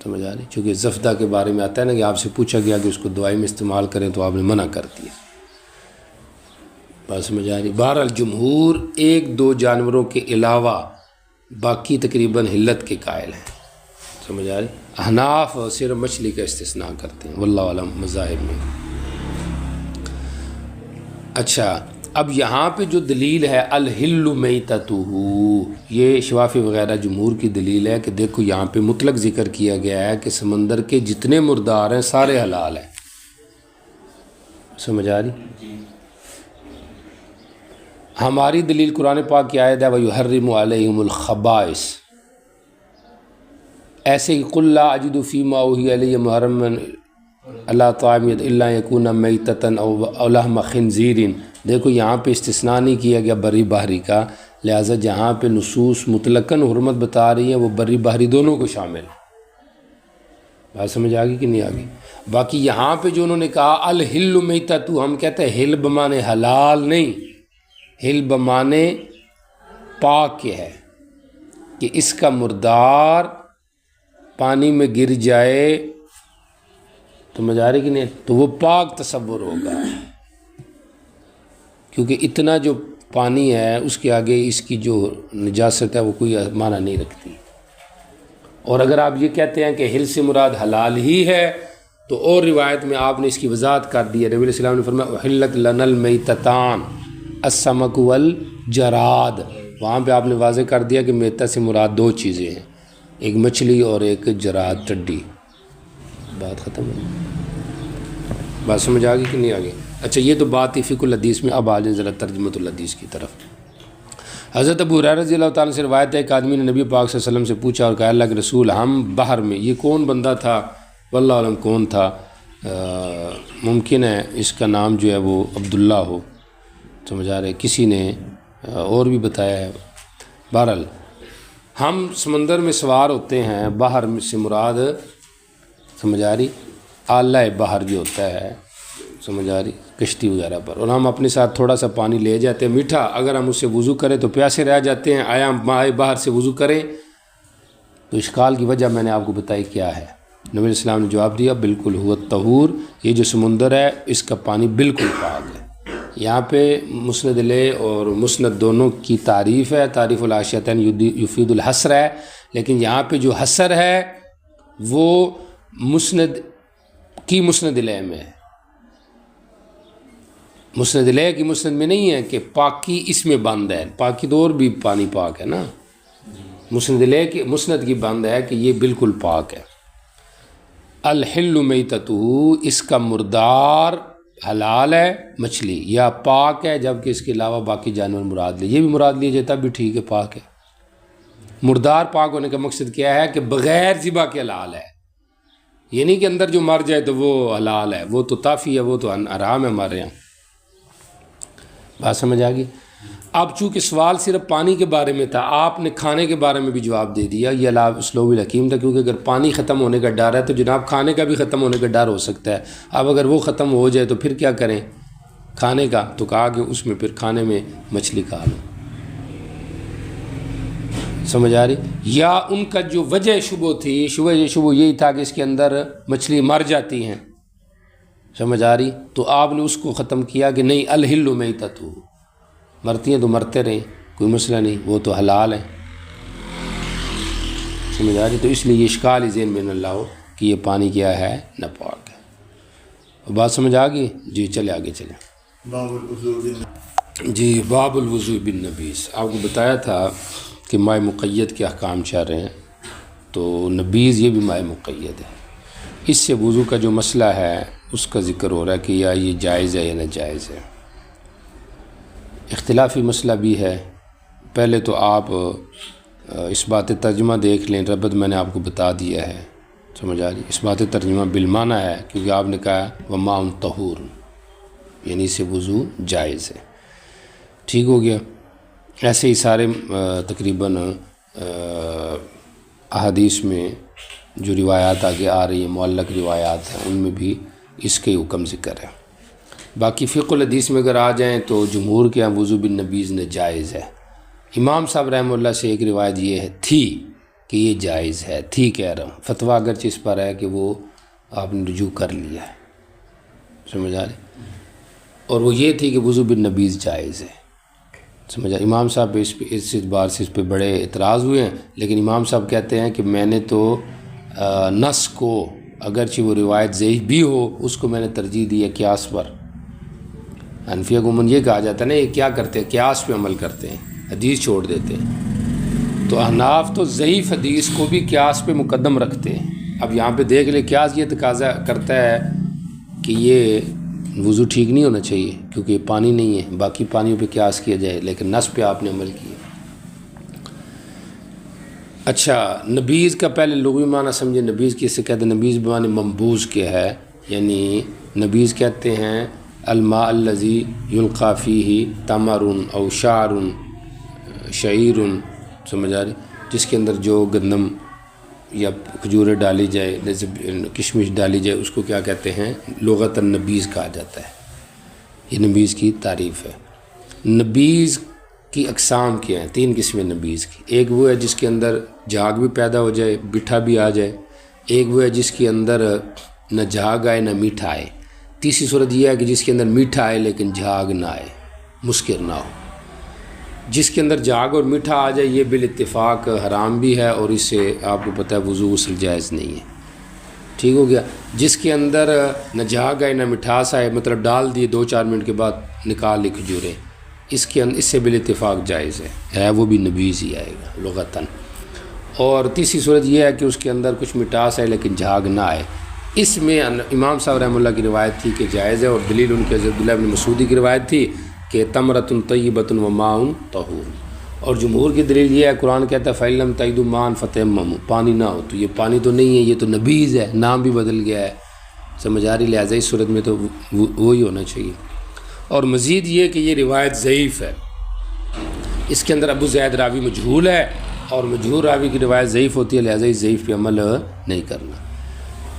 سمجھ آ رہی؟ چونکہ ضفدع کے بارے میں آتا ہے نا کہ آپ سے پوچھا گیا کہ اس کو دوائی میں استعمال کریں تو آپ نے منع کر دیا، بات سمجھ آ رہی؟ بہرحال جمہور ایک دو جانوروں کے علاوہ باقی تقریباً حلت کے قائل ہیں، سمجھ آ رہی؟ احناف صرف مچھلی کا استثناء کرتے ہیں، واللہ اعلم مذاہب میں۔ اچھا، اب یہاں پہ جو دلیل ہے الحل میتتہ، یہ شوافی وغیرہ جمہور کی دلیل ہے کہ دیکھو یہاں پہ مطلق ذکر کیا گیا ہے کہ سمندر کے جتنے مردار ہیں سارے حلال ہیں، سمجھ آ رہی؟ ہماری دلیل قرآن پاک کی آیت ہے وَيُحَرِّمُ عَلَيْهِمُ الْخَبَائِثَ، ایسے ہی قُلْ لَا أَجِدُ فِي مَا أُوحِيَ إِلَيَّ مُحَرَّمًا عَلَىٰ طَاعِمٍ إِلَّا أَن يَكُونَ مَيْتَةً أَوْ لَحْمَ خِنْزِيرٍ۔ دیکھو یہاں پہ استثناء نہیں کیا گیا بری بحری کا، لہٰذا جہاں پہ نصوص مطلقاً حرمت بتا رہی ہیں وہ بری بحری دونوں کو شامل ہے، بات سمجھ آ گئی کہ نہیں آ گئی؟ باقی یہاں پہ جو انہوں نے کہا الحل میتۃ، ہم کہتے ہیں حل بمانے حلال نہیں، حل بمانے پاک کے ہے کہ اس کا مردار پانی میں گر جائے تو مجا رہی کہ نہیں، تو وہ پاک تصور ہوگا، کیونکہ اتنا جو پانی ہے اس کے آگے اس کی جو نجاست ہے وہ کوئی معنی نہیں رکھتی۔ اور اگر آپ یہ کہتے ہیں کہ حل سے مراد حلال ہی ہے تو اور روایت میں آپ نے اس کی وضاحت کر دی ہے، نبی علیہ السلام نے فرمایا احلت لنا المیتتان السمک والجراد، وہاں پہ آپ نے واضح کر دیا کہ میتہ سے مراد دو چیزیں ہیں، ایک مچھلی اور ایک جراد ٹڈی، بات ختم ہے، بات سمجھ آ گئی کہ نہیں آ گئی؟ اچھا، یہ تو بات ہی فقہ الحدیث میں، اب آ جائیں ذرا ترجمۃ الحدیث کی طرف۔ حضرت ابو ہریرہ رضی اللہ تعالیٰ سے روایت ہے، ایک آدمی نے نبی پاک صلی اللہ علیہ وسلم سے پوچھا اور کہا اللہ کے رسول ہم بحر میں، یہ کون بندہ تھا؟ واللہ علم کون تھا، ممکن ہے اس کا نام جو ہے وہ عبداللہ ہو، سمجھ آ رہے، کسی نے اور بھی بتایا ہے۔ بہرحال ہم سمندر میں سوار ہوتے ہیں، بحر میں سے مراد سمجھ آ رہی آلہ بحر جو ہوتا ہے، سمجھ آ رہی، کشتی وغیرہ پر، اور ہم اپنے ساتھ تھوڑا سا پانی لے جاتے ہیں میٹھا، اگر ہم اس سے وضو کریں تو پیاسے رہ جاتے ہیں، آیا مائع بحر سے وضو کریں؟ تو اشکال کی وجہ میں نے آپ کو بتائی کیا ہے۔ نبی علیہ السلام نے جواب دیا بالکل ہوا الطہور، یہ جو سمندر ہے اس کا پانی بالکل پاک ہے۔ یہاں پہ مسند علیہ اور مسند دونوں کی تعریف ہے، تعریف العاشیتین یفید الحصر ہے، لیکن یہاں پہ جو حصر ہے وہ مسند کی مسند علیہ میں ہے، مسند علیہ کی مسند میں نہیں ہے کہ پاکی اس میں بند ہے، پاکی تو اور بھی پانی پاک ہے نا، مسند علیہ کی مسند کی بند ہے کہ یہ بالکل پاک ہے۔ الحل میتتہ، اس کا مردار حلال ہے، مچھلی یا پاک ہے، جبکہ اس کے علاوہ باقی جانور مراد لے، یہ بھی مراد لیا جائے تب بھی ٹھیک ہے، پاک ہے۔ مردار پاک ہونے کا مقصد کیا ہے کہ بغیر ذبح کے حلال ہے، یہ نہیں کہ اندر جو مر جائے تو وہ حلال ہے، وہ تو طافی ہے، وہ تو حرام ہے ہمارے یہاں، بات سمجھ آ گئی؟ اب چونکہ سوال صرف پانی کے بارے میں تھا، آپ نے کھانے کے بارے میں بھی جواب دے دیا، یہ اسلوب الحکیم تھا، کیونکہ اگر پانی ختم ہونے کا ڈر ہے تو جناب کھانے کا بھی ختم ہونے کا ڈر ہو سکتا ہے۔ اب اگر وہ ختم ہو جائے تو پھر کیا کریں کھانے کا؟ تو کہا کہ اس میں پھر کھانے میں مچھلی کھا لو۔ سمجھ آ رہی؟ یا ان کا جو وجہ شبہ تھی، شبہ یہی تھا کہ اس کے اندر مچھلی مر جاتی ہیں، سمجھ آ رہی؟ تو آپ نے اس کو ختم کیا کہ نہیں، الحل میتۃ، مرتی ہیں تو مرتے رہیں، کوئی مسئلہ نہیں، وہ تو حلال ہے۔ سمجھ آ رہی؟ تو اس لیے یہ اشکال ذہن میں نہ لاؤ کہ یہ پانی کیا ہے، ناپاک ہے۔ بات سمجھ آ گئی؟ جی چلے آگے چلیں۔ جی باب الوضوء بالنبیذ، آپ کو بتایا تھا کہ ماء مقید کے احکام چل رہے ہیں، تو نبیذ یہ بھی ماء مقید ہے۔ اس سے وضو کا جو مسئلہ ہے اس کا ذکر ہو رہا ہے کہ یا یہ جائز ہے یا ناجائز ہے۔ اختلافی مسئلہ بھی ہے۔ پہلے تو آپ اس بات ترجمہ دیکھ لیں، ربط میں نے آپ کو بتا دیا ہے، سمجھ آ رہی؟ اس بات ترجمہ بالمعنی ہے، کیونکہ آپ نے کہا وماء طہور، یعنی اس سے وضو جائز ہے۔ ٹھیک ہو گیا؟ ایسے ہی سارے تقریباً احادیث میں جو روایات آگے آ رہی ہیں، معلق روایات ہیں، ان میں بھی اس کے حکم ذکر ہے۔ باقی فقہ الحدیث میں اگر آ جائیں تو جمہور کے یہاں وضو بالنبیذ جائز ہے۔ امام صاحب رحمہ اللہ سے ایک روایت یہ تھی کہ یہ جائز ہے، تھی کہہ رہا ہوں، فتویٰ اگرچہ اس پر ہے کہ وہ آپ نے رجوع کر لیا ہے، سمجھ آ رہی؟ اور وہ یہ تھی کہ وضو بالنبیذ جائز ہے، سمجھا؟ امام صاحب اس بار سے اس پہ بڑے اعتراض ہوئے ہیں، لیکن امام صاحب کہتے ہیں کہ میں نے تو نص کو، اگرچہ وہ روایت ضعیف بھی ہو، اس کو میں نے ترجیح دی ہے قیاس پر۔ حنفیہ کو عموماً یہ کہا جاتا ہے نا، یہ کیا کرتے ہیں، قیاس پہ عمل کرتے ہیں، حدیث چھوڑ دیتے ہیں۔ تو احناف تو ضعیف حدیث کو بھی قیاس پہ مقدم رکھتے ہیں۔ اب یہاں پہ دیکھ لیں، قیاس یہ تقاضا کرتا ہے کہ یہ وضو ٹھیک نہیں ہونا چاہیے کیونکہ یہ پانی نہیں ہے، باقی پانیوں پہ قیاس کیا جائے، لیکن نص پہ آپ نے عمل کیا۔ اچھا، نبیذ کا پہلے لغوی معنی سمجھے۔ نبیذ کس سے کہتے ہیں؟ نبیذ بمعنی منبوذ کے ہے، یعنی نبیذ کہتے ہیں الماء الذی یلقی فیہ تمر او شعر شعیر، سمجھ آ رہی؟ جس کے اندر جو گندم یا کھجوریں ڈالی جائے، کشمش ڈالی جائے، اس کو کیا کہتے ہیں؟ لغتاً نبیذ کہا جاتا ہے۔ یہ نبیذ کی تعریف ہے۔ نبیذ کی اقسام کیا ہیں؟ 3 قسمیں نبیذ کی۔ ایک وہ ہے جس کے اندر جھاگ بھی پیدا ہو جائے، میٹھا بھی آ جائے۔ ایک وہ ہے جس کے اندر نہ جھاگ آئے نہ میٹھا آئے۔ تیسری صورت یہ ہے کہ جس کے اندر میٹھا آئے لیکن جھاگ نہ آئے، مسکر نہ ہو۔ جس کے اندر جھاگ اور میٹھا آ جائے یہ بالاتفاق حرام بھی ہے، اور اس سے آپ کو پتہ ہے وضو غسل جائز نہیں ہے۔ ٹھیک ہو گیا؟ جس کے اندر نہ جھاگ آئے نہ مٹھاس آئے، مطلب ڈال دیے 2-4 منٹ کے بعد نکال لی کھجوریں، اس سے بالاتفاق جائز ہے، وہ بھی نبیذ ہی آئے گا لغتاً۔ اور تیسری صورت یہ ہے کہ اس کے اندر کچھ مٹھاس آئے لیکن جھاگ نہ آئے۔ اس میں امام صاحب رحمہ اللہ کی روایت تھی کہ جائز ہے، اور دلیل ان کے عبداللہ بن مسعود کی روایت تھی کہ تمرۃ طیبۃ وماء طہور۔ اور جمہور کی دلیل یہ ہے، قرآن کہتا ہے فَإِن لَّمْ تَجِدُوا مَاءً فَتَيَمَّمُوا، پانی نہ ہو تو یہ پانی تو نہیں ہے، یہ تو نبیذ ہے، نام بھی بدل گیا ہے، سمجھ آ رہی؟ لہٰذا اس صورت میں تو وہی ہونا چاہیے۔ اور مزید یہ کہ یہ روایت ضعیف ہے، اس کے اندر ابو زید راوی مجہول ہے، اور مجہول راوی کی روایت ضعیف ہوتی ہے، لہٰذا اس ضعیف پہ عمل نہیں کرنا۔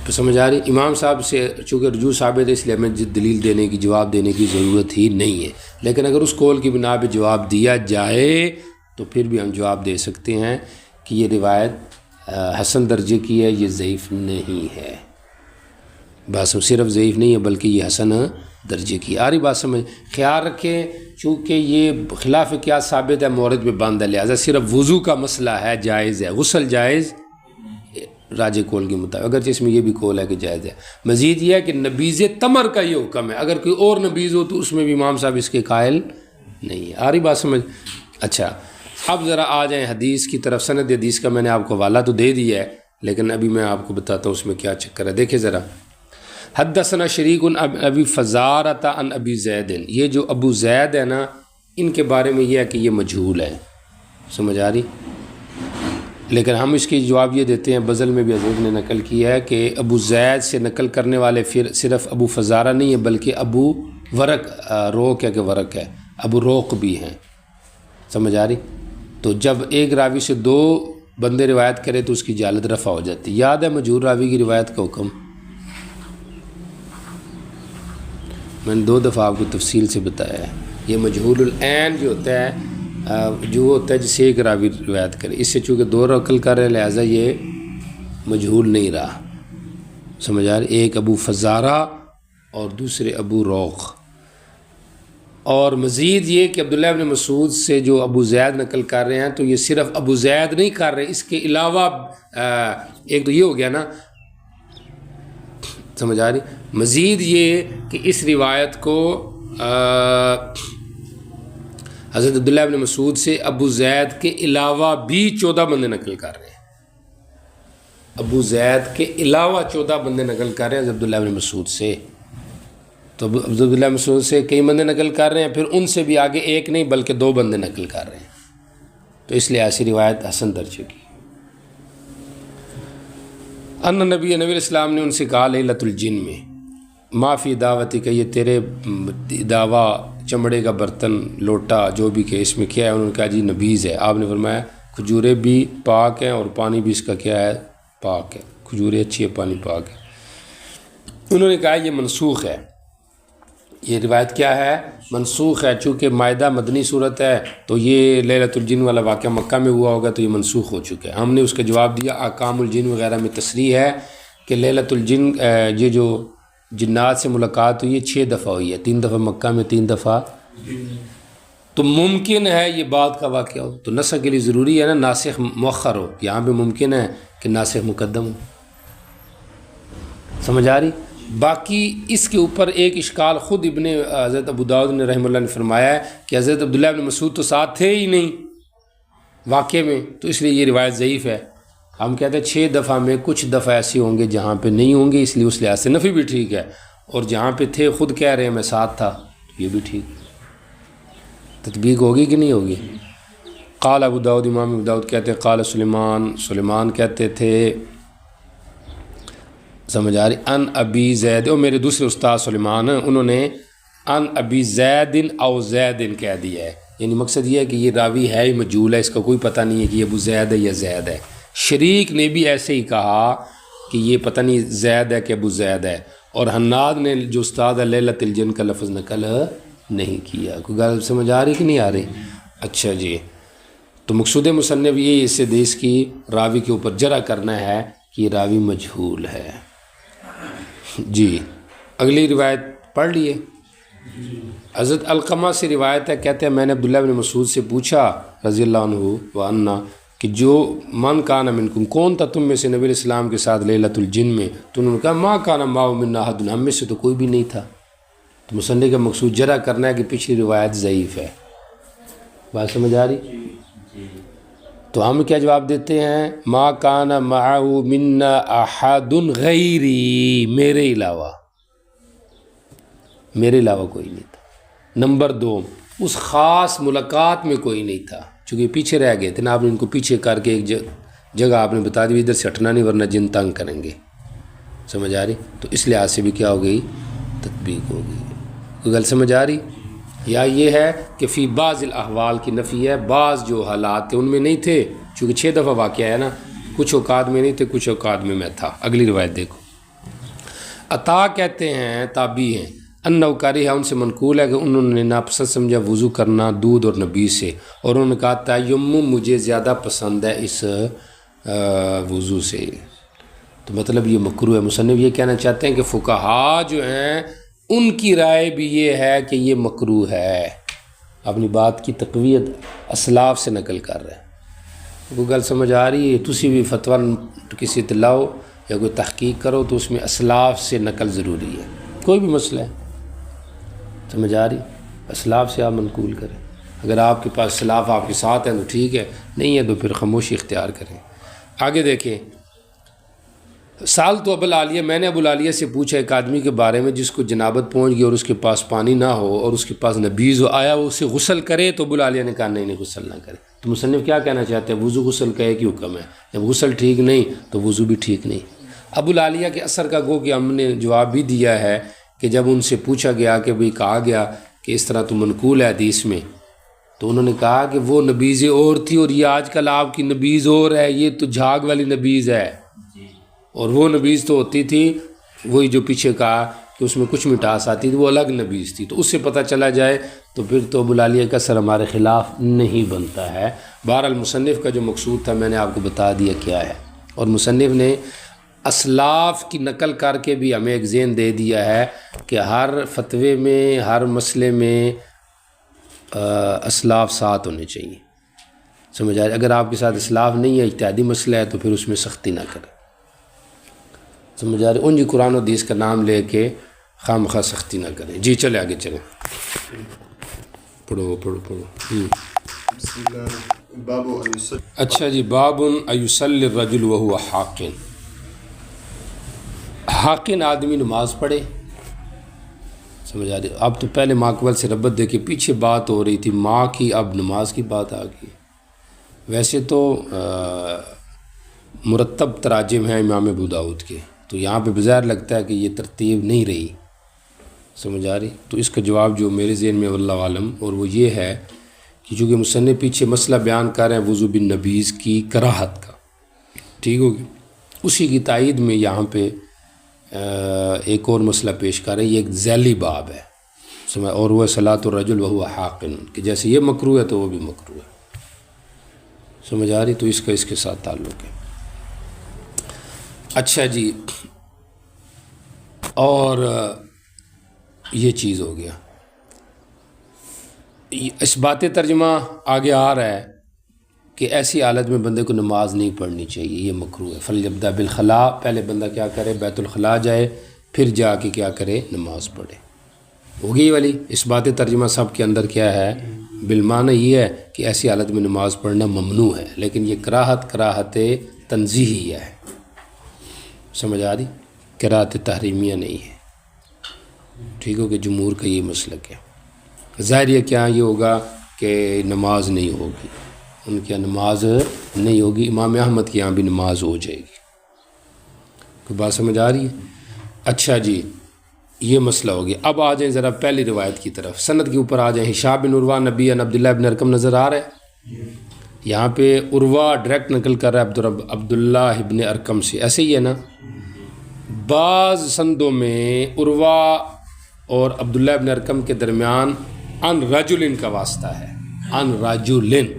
تو سمجھ آ رہی؟ امام صاحب سے چونکہ رجوع ثابت ہے، اس لیے ہمیں دلیل دینے کی، جواب دینے کی ضرورت ہی نہیں ہے۔ لیکن اگر اس قول کی بنا پہ جواب دیا جائے تو پھر بھی ہم جواب دے سکتے ہیں کہ یہ روایت حسن درجے کی ہے، یہ ضعیف نہیں ہے۔ بس صرف ضعیف نہیں ہے بلکہ یہ حسن درجے کی۔ آ رہی بات سمجھ؟ خیال رکھیں چونکہ یہ خلاف قیاس ثابت ہے، مورد پہ بند ہے، لہٰذا صرف وضو کا مسئلہ ہے، جائز ہے، غسل جائز راجح قول کے مطابق، اگرچہ اس میں یہ بھی قول ہے کہ جائز ہے۔ مزید یہ ہے کہ نبیذ تمر کا یہ حکم ہے، اگر کوئی اور نبیذ ہو تو اس میں بھی امام صاحب اس کے قائل نہیں ہے۔ آ رہی بات سمجھ؟ اچھا، اب ذرا آ جائیں حدیث کی طرف۔ سند حدیث کا میں نے آپ کو حوالہ تو دے دیا ہے، لیکن ابھی میں آپ کو بتاتا ہوں اس میں کیا چکر ہے۔ دیکھیں ذرا، حدثنا شریک ابی فزارۃ عن ابی زید، یہ جو ابو زید ہے نا، ان کے بارے میں یہ ہے کہ یہ مجہول ہے، سمجھ آ رہی؟ لیکن ہم اس کی جواب یہ دیتے ہیں، بزل میں بھی حضرت نے نقل کیا ہے کہ ابو زید سے نقل کرنے والے پھر صرف ابو فزارہ نہیں ہے بلکہ ابو ورق، روک ہے کہ ورق ہے، ابو روق بھی ہیں، سمجھ آ رہی؟ تو جب ایک راوی سے دو بندے روایت کرے تو اس کی جہالت رفع ہو جاتی. یاد ہے مجہول راوی کی روایت کا حکم؟ میں نے 2 دفعہ آپ کو تفصیل سے بتایا ہے. یہ مجہول العین جو ہوتا ہے جس سے ایک راوی روایت کرے، اس سے چونکہ 2 نقل کر رہے لہٰذا یہ مجہول نہیں رہا. سمجھ آ رہی؟ ایک ابو فزارہ اور دوسرے ابو روخ. اور مزید یہ کہ عبداللہ ابن مسعود سے جو ابو زید نقل کر رہے ہیں تو یہ صرف ابو زید نہیں کر رہے، اس کے علاوہ ایک تو یہ ہو گیا نا، سمجھ آ رہی؟ مزید یہ کہ اس روایت کو حضرت عبداللہ ابن مسعود سے ابو زید کے علاوہ بھی 14 بندے نقل کر رہے ہیں. ابو زید کے علاوہ 14 بندے نقل کر رہے ہیں حضرت عبداللہ ابن مسعود سے. تو عبداللہ ابن مسعود سے کئی بندے نقل کر رہے ہیں، پھر ان سے بھی آگے ایک نہیں بلکہ 2 بندے نقل کر رہے ہیں. تو اس لیے ایسی روایت حسن درجے کی. نبی علیہ السلام نے ان سے کہا لیلۃ الجن میں معافی دعوتی کہ یہ تیرے دعویٰ چمڑے کا برتن لوٹا جو بھی کہ اس میں کیا ہے؟ انہوں نے کہا جی نبیذ ہے. آپ نے فرمایا کھجوریں بھی پاک ہیں اور پانی بھی اس کا کیا ہے؟ پاک ہے. کھجوریں اچھی ہے، پانی پاک ہے. انہوں نے کہا یہ منسوخ ہے، یہ روایت کیا ہے؟ منسوخ ہے. چونکہ مائدہ مدنی صورت ہے تو یہ لیلۃ الجن والا واقعہ مکہ میں ہوا ہوگا تو یہ منسوخ ہو چکا ہے. ہم نے اس کا جواب دیا احکام الجن وغیرہ میں تصریح ہے کہ لیلۃ الجن یہ جو جنات سے ملاقات ہوئی ہے 6 دفعہ ہوئی ہے، 3 دفعہ مکہ میں، 3 دفعہ. تو ممکن ہے یہ بعد کا واقعہ ہو، تو نسخ کے لیے ضروری ہے نا ناسخ مؤخر ہو. یہاں پہ ممکن ہے کہ ناسخ مقدم ہو. سمجھ آ رہی؟ باقی اس کے اوپر ایک اشکال خود ابن حضرت ابو داؤد نے رحمہ اللہ نے فرمایا ہے کہ حضرت عبداللہ ابن مسعود تو ساتھ تھے ہی نہیں واقعے میں، تو اس لیے یہ روایت ضعیف ہے. ہم کہتے ہیں 6 دفعہ میں کچھ دفعہ ایسی ہوں گے جہاں پہ نہیں ہوں گے، اس لیے اس لحاظ سے نفی بھی ٹھیک ہے، اور جہاں پہ تھے خود کہہ رہے ہیں میں ساتھ تھا تو یہ بھی ٹھیک. تطبیق ہوگی کہ نہیں ہوگی؟ قال ابو داؤد، امام ابو داؤد کہتے ہیں قال سلیمان کہتے تھے، سمجھ آ رہی؟ ان ابی زید، اور میرے دوسرے استاد سلیمان انہوں نے ان ابی زید او زید کہہ دیا ہے. یعنی مقصد یہ ہے کہ یہ راوی ہے ہی مجہول ہے، اس کا کوئی پتہ نہیں ہے کہ یہ ابو زید ہے یا زید ہے. شریک نے بھی ایسے ہی کہا کہ یہ پتہ نہیں زید ہے کہ ابو زید ہے، اور حناد نے جو استاد ہے لیلۃ الجن کا لفظ نقل نہیں کیا. کوئی گل سمجھ آ رہی کہ نہیں آ رہی؟ اچھا جی، تو مقصود مصنف یہ اس حدیث کی راوی کے اوپر جرح کرنا ہے کہ یہ راوی مجہول ہے. جی اگلی روایت پڑھ لیے. حضرت علقمہ سے روایت ہے، کہتے ہیں میں نے عبداللہ بن مسعود سے پوچھا رضی اللہ عنہ وعنا کہ جو من کان منکم، کون تھا تم میں سے نبی علیہ السلام کے ساتھ لیلۃ الجن میں؟ تو انہوں نے کہا ما کان معه منا احد، ہم میں سے تو کوئی بھی نہیں تھا. تو مصنف کا مقصود جرح کرنا ہے کہ پچھلی روایت ضعیف ہے. بات سمجھ آ رہی؟ تو ہم کیا جواب دیتے ہیں؟ ما کان معه منا احد غیری، میرے علاوہ کوئی نہیں تھا. نمبر 2، اس خاص ملاقات میں کوئی نہیں تھا، چونکہ پیچھے رہ گئے تھے نا، آپ نے ان کو پیچھے کر کے ایک جگہ آپ نے بتا دی ادھر سے ہٹنا نہیں ورنہ جن تنگ کریں گے. سمجھ آ رہی؟ تو اس لحاظ سے بھی کیا ہو گئی؟ تطبیق ہو گئی. کوئی گل سمجھ آ رہی؟ یا یہ ہے کہ فی بعض الاحوال کی نفی ہے، بعض جو حالات تھے ان میں نہیں تھے، چونکہ 6 دفعہ واقعہ ہے نا، کچھ اوقات میں نہیں تھے کچھ اوقات میں تھا. اگلی روایت دیکھو. عطا کہتے ہیں تابعی ہیں، انہو کاری ہے، ان سے منقول ہے کہ انہوں نے ناپسند سمجھا وضو کرنا دودھ اور نبیذ سے، اور انہوں نے کہا تیمم مجھے زیادہ پسند ہے اس وضو سے. تو مطلب یہ مکروہ ہے. مصنف یہ کہنا چاہتے ہیں کہ فقہا جو ہیں ان کی رائے بھی یہ ہے کہ یہ مکروہ ہے. اپنی بات کی تقویت اسلاف سے نقل کر رہے ہیں. کوئی گل سمجھ آ رہی ہے؟ تسی بھی فتویٰ کسی لاؤ یا کوئی تحقیق کرو تو اس میں اسلاف سے نقل ضروری ہے. کوئی بھی مسئلہ ہے، سمجھ آ رہی؟ اسلاف سے آپ منقول کریں. اگر آپ کے پاس اسلاف آپ کے ساتھ ہیں تو ٹھیک ہے، نہیں ہے تو پھر خاموشی اختیار کریں. آگے دیکھیں. سال تو ابوالعالیہ، میں نے ابوالعالیہ سے پوچھا ایک آدمی کے بارے میں جس کو جنابت پہنچ گئی اور اس کے پاس پانی نہ ہو اور اس کے پاس نبیذ ہو، آیا وہ اسے غسل کرے؟ تو ابوالعالیہ نے کہا نہیں غسل نہ کرے. تو مصنف کیا کہنا چاہتے ہیں؟ وضو غسل کا ایک ہی حکم ہے، جب غسل ٹھیک نہیں تو وضو بھی ٹھیک نہیں. ابوالعالیہ کے اثر کا گو کہ ہم نے جواب بھی دیا ہے کہ جب ان سے پوچھا گیا کہ بھئی کہا گیا کہ اس طرح تو منقول ہے حدیث میں، تو انہوں نے کہا کہ وہ نبیذ اور تھی اور یہ آج کل آپ کی نبیذ اور ہے، یہ تو جھاگ والی نبیذ ہے، اور وہ نبیذ تو ہوتی تھی وہی جو پیچھے کہا کہ اس میں کچھ مٹاس آتی تھی، وہ الگ نبیذ تھی۔ تو اس سے پتہ چلا جائے تو پھر تو ابو العالیہ کا اثر ہمارے خلاف نہیں بنتا ہے۔ بہرحال مصنف کا جو مقصود تھا میں نے آپ کو بتا دیا کیا ہے، اور مصنف نے اسلاف کی نقل کر کے بھی ہمیں ایک ذہن دے دیا ہے کہ ہر فتوے میں، ہر مسئلے میں اسلاف ساتھ ہونے چاہیے، سمجھ آئے؟ اگر آپ کے ساتھ اسلاف نہیں ہے، اجتہادی مسئلہ ہے، تو پھر اس میں سختی نہ کریں، سمجھ آ رہے؟ ان جی قرآن و حدیث کا نام لے کے خام خواہ سختی نہ کریں۔ جی چلے آگے چلیں، پڑھو پڑھو پڑھو۔ اچھا جی، باب ایصلی الرجل وہو حاقن، حاقن آدمی نماز پڑھے، سمجھ آ رہی؟ اب تو پہلے ماقبل سے ربط دے کے پیچھے بات ہو رہی تھی ماں کی، اب نماز کی بات آ گئی۔ ویسے تو مرتب تراجم ہیں امام ابو داؤد کے، تو یہاں پہ بظاہر لگتا ہے کہ یہ ترتیب نہیں رہی، سمجھ آ رہی؟ تو اس کا جواب جو میرے ذہن میں واللہ عالم، اور وہ یہ ہے کہ چونکہ مصنف پیچھے مسئلہ بیان کر رہے ہیں وضو بالنبیذ کی کراہت کا، ٹھیک ہوگی، اسی کی تائید میں یہاں پہ ایک اور مسئلہ پیش کر رہے ہیں، یہ ایک ذیلی باب ہے، سمجھ، اور وہ صلاۃ الرجل وہو حاقن، کہ جیسے یہ مکروہ ہے تو وہ بھی مکروہ ہے، سمجھ آ رہی؟ تو اس کا اس کے ساتھ تعلق ہے۔ اچھا جی، اور یہ چیز ہو گیا، اس بات ترجمہ آگے آ رہا ہے کہ ایسی حالت میں بندے کو نماز نہیں پڑھنی چاہیے، یہ مکروہ ہے۔ فلیبدأ بالخلاء، پہلے بندہ کیا کرے؟ بیت الخلاء جائے، پھر جا کے کیا کرے؟ نماز پڑھے۔ ہوگی والی اس بات ترجمہ سب کے اندر کیا ہے؟ بالمعنی یہ ہے کہ ایسی حالت میں نماز پڑھنا ممنوع ہے، لیکن یہ کراہت تنزیہی ہے، سمجھ آ رہی؟ کراہت تحریمیہ نہیں ہے، ٹھیک ہو کہ جمہور کا یہ مسلک ہے۔ ظاہر یہ کیا یہ ہوگا کہ نماز نہیں ہوگی، ان کے یہاں نماز نہیں ہوگی، امام احمد کے یہاں بھی نماز ہو جائے گی، کوئی بات سمجھ آ رہی ہے؟ اچھا جی، یہ مسئلہ ہو گیا۔ اب آ جائیں ذرا پہلی روایت کی طرف، سند کے اوپر آ جائیں۔ ہشام بن عروہ نبی ان عبداللہ بن ارقم نظر آ رہا ہے، یہاں پہ عروہ ڈائریکٹ نقل کر رہا ہے عبداللہ ابن ارقم سے، ایسے ہی ہے نا؟ بعض سندوں میں عروہ اور عبداللہ ابن ارقم کے درمیان ان رجل کا واسطہ ہے، ان رجل۔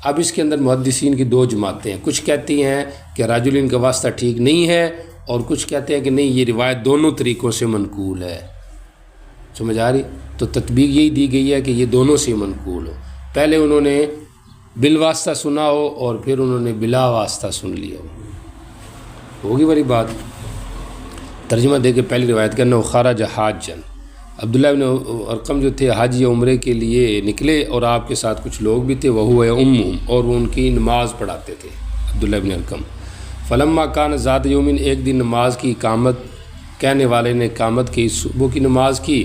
اب اس کے اندر محدثین کی دو جماعتیں ہیں، کچھ کہتی ہیں کہ رجل کا واسطہ ٹھیک نہیں ہے، اور کچھ کہتے ہیں کہ نہیں، یہ روایت دونوں طریقوں سے منقول ہے، سمجھ آ رہی؟ تو تطبیق یہی دی گئی ہے کہ یہ دونوں سے منقول ہو، پہلے انہوں نے بالواسطہ سنا ہو اور پھر انہوں نے بلا واسطہ سن لیا ہو، ہوگی بڑی بات۔ ترجمہ دے کے پہلی روایت کرنا، خرج حاجن، عبداللہ بن ارقم جو تھے حج یا عمرے کے لیے نکلے، اور آپ کے ساتھ کچھ لوگ بھی تھے، وہ امہم، اور وہ ان کی نماز پڑھاتے تھے عبداللہ بن ارقم۔ فلما کان ذات یومن، ایک دن نماز کی اقامت، کہنے والے نے اقامت کی، صبح کی نماز کی،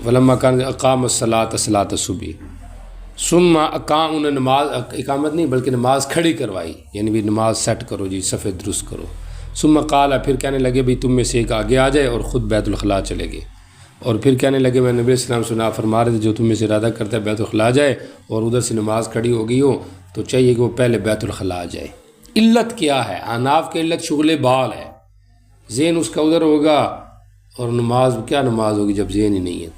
فلما کان اقام الصلاۃ، صلاۃ الصبح، ثم اقام، انہیں نماز اقامت نہیں بلکہ نماز کھڑی کروائی، یعنی بھی نماز سیٹ کرو جی، صفے درست کرو۔ ثم قال، پھر کہنے لگے بھی تم میں سے ایک آگے آ جائے اور خود بیت الخلاء چلے گئے، اور پھر کہنے لگے میں نبی علیہ السلام سنا فرما رہے تھے جو تم میں سے ارادہ کرتا ہے بیت الخلاء جائے اور ادھر سے نماز کھڑی ہو گئی ہو تو چاہیے کہ وہ پہلے بیت الخلاء جائے۔ علت کیا ہے؟ احناف کی علت شغل بال ہے، ذہن اس کا ادھر ہوگا، اور نماز کیا نماز ہوگی جب ذہن ہی نہیں ہے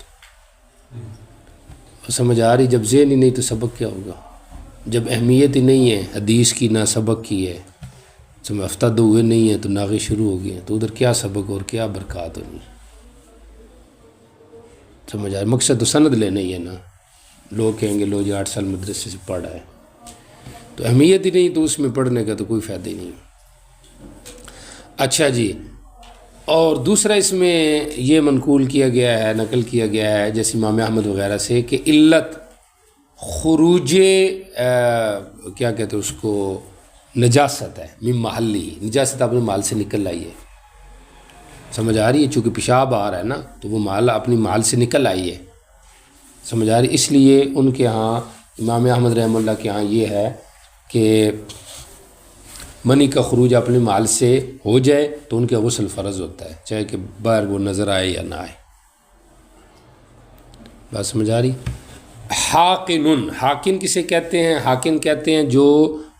تو، سمجھ آ رہی؟ جب ذہن ہی نہیں تو سبق کیا ہوگا؟ جب اہمیت ہی نہیں ہے حدیث کی نہ سبق کی ہے، سمجھ ہفتہ دو ہوئے نہیں ہیں تو ناغے شروع ہو گئے ہیں، تو ادھر کیا سبق اور کیا برکات ہونی، سمجھ آ رہی؟ مقصد تو سند لینا ہی ہے نا، لوگ کہیں گے لو جی 8 سال مدرسے سے پڑھا ہے، تو اہمیت ہی نہیں تو اس میں پڑھنے کا تو کوئی فائدہ ہی نہیں۔ اچھا جی، اور دوسرا اس میں یہ منقول کیا گیا ہے، نقل کیا گیا ہے جیسے امام احمد وغیرہ سے، کہ علت خروج کیا کہتے ہیں اس کو، نجاست ہے، من محلی، نجاست اپنے محل سے نکل آئی ہے، سمجھ آ رہی ہے؟ چونکہ پیشاب آ رہا ہے نا تو وہ محل اپنی محل سے نکل آئی ہے، سمجھ آ رہی؟ اس لیے ان کے ہاں امام احمد رحمہ اللہ کے ہاں یہ ہے کہ منی کا خروج اپنے محل سے ہو جائے تو ان کے غسل فرض ہوتا ہے، چاہے کہ باہر وہ نظر آئے یا نہ آئے، بات سمجھ آ رہی؟ حاقن، حاقن کسے کہتے ہیں؟ حاقن کہتے ہیں جو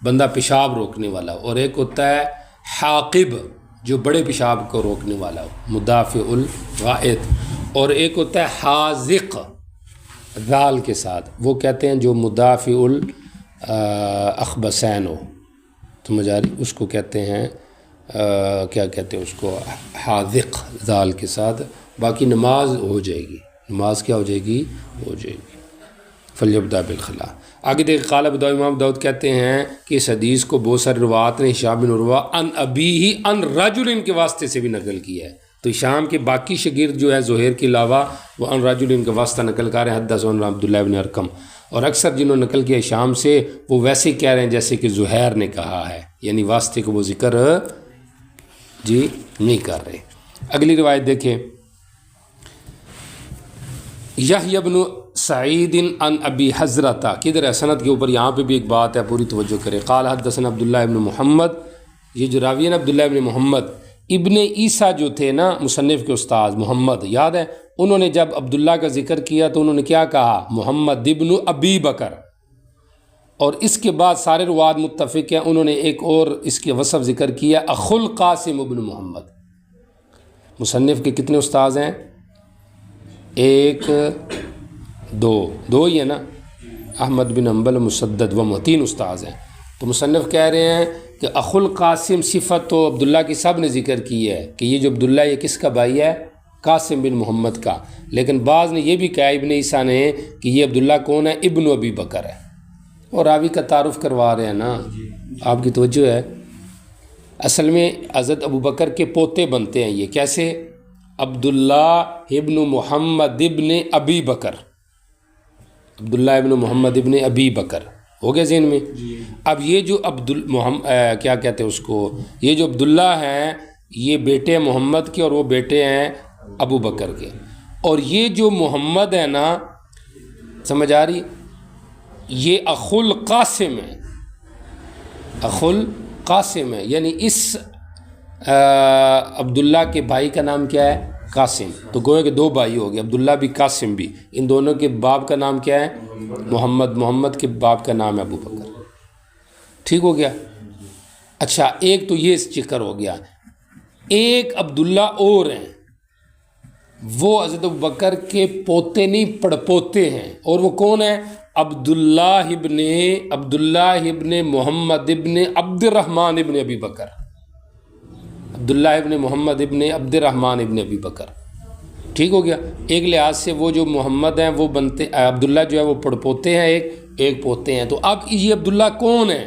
بندہ پیشاب روکنے والا ہو، اور ایک ہوتا ہے حاقب جو بڑے پیشاب کو روکنے والا ہو، مدافع الغائط، اور ایک ہوتا ہے حاذق ذال کے ساتھ، وہ کہتے ہیں جو مدافع الاخبثین ہو، سمجھ آ رہی؟ اس کو کہتے ہیں کیا کہتے ہیں اس کو؟ حاذق ذال کے ساتھ۔ باقی نماز ہو جائے گی، نماز کیا ہو جائے گی؟ ہو جائے گی۔ فلیبدا بالخلا۔ آگے دیکھ، قال ابو داؤد، امام داؤد کہتے ہیں کہ اس حدیث کو بہت سارے روات نے ہشام بن عروہ ان ابیہ ان رجل کے واسطے سے بھی نقل کیا ہے، تو ہشام کے باقی شاگرد جو ہے زہیر کے علاوہ وہ ان رجل کے واسطہ نقل کر رہے ہیں، حدثنا عبداللہ بن ارقم، اور اکثر جنہوں نے نقل کیا ہشام سے وہ ویسے کہہ رہے ہیں جیسے کہ زہیر نے کہا ہے، یعنی واسطے کو وہ ذکر جی نہیں کر رہے۔ اگلی روایت دیکھیں، یحییٰ بن سعید ان ابی حضرتا، کدھر ہے سند کے اوپر؟ یہاں پہ بھی ایک بات ہے، پوری توجہ کرے۔ قال حدثنا عبداللہ ابن محمد، یہ جو راوی ہے نا عبداللہ ابن محمد، ابن عیسیٰ جو تھے نا مصنف کے استاد محمد، یاد ہے انہوں نے جب عبداللہ کا ذکر کیا تو انہوں نے کیا کہا؟ محمد ابن ابی بکر، اور اس کے بعد سارے رواد متفق ہیں، انہوں نے ایک اور اس کے وصف ذکر کیا، اخو القاسم ابن محمد۔ مصنف کے کتنے استاذ ہیں؟ ایک دو ہی ہے نا، احمد بن حنبل، مسدد و تین استاذ ہیں، تو مصنف کہہ رہے ہیں کہ اخو القاسم صفت تو عبداللہ کی سب نے ذکر کی ہے کہ یہ جو عبداللہ یہ کس کا بھائی ہے؟ قاسم بن محمد کا، لیکن بعض نے یہ بھی کہا ابن عیسیٰ نے کہ یہ عبداللہ کون ہے؟ ابن ابی بکر ہے، اور راوی کا تعارف کروا رہے ہیں نا، آپ کی توجہ ہے؟ اصل میں حضرت ابو بکر کے پوتے بنتے ہیں یہ، کیسے؟ عبداللہ ابن محمد ابن ابی بکر، عبداللہ ابن محمد ابن ابی بکر، ہو گیا ذہن میں؟ اب یہ جو کیا کہتے ہیں اس کو، یہ جو عبداللہ ہیں یہ بیٹے ہیں محمد کے، اور وہ بیٹے ہیں ابو بکر کے، اور یہ جو محمد ہے نا، سمجھ آ رہی؟ یہ اخو القاسم ہے، اخو القاسم ہے، یعنی اس عبداللہ کے بھائی کا نام کیا ہے؟ قاسم، تو گویا کہ دو بھائی ہو گئے، عبداللہ بھی قاسم بھی، ان دونوں کے باپ کا نام کیا ہے؟ محمد، محمد کے باپ کا نام ہے ابو بکر، ٹھیک ہو گیا؟ اچھا، ایک تو یہ ذکر ہو گیا، ایک عبداللہ اور ہیں، وہ حضرت ابو بکر کے پوتے نہیں پڑپوتے ہیں، اور وہ کون ہیں؟ عبداللہ ابن محمد ابن عبد الرحمن ابن ابی بکر، عبداللہ ابن محمد ابن عبد الرحمن ابن ابی بکر، ٹھیک ہو گیا؟ ایک لحاظ سے وہ جو محمد ہیں وہ بنتے، عبداللہ جو ہے وہ پڑپوتے ہیں، ایک پوتے ہیں، تو اب یہ عبداللہ کون ہے؟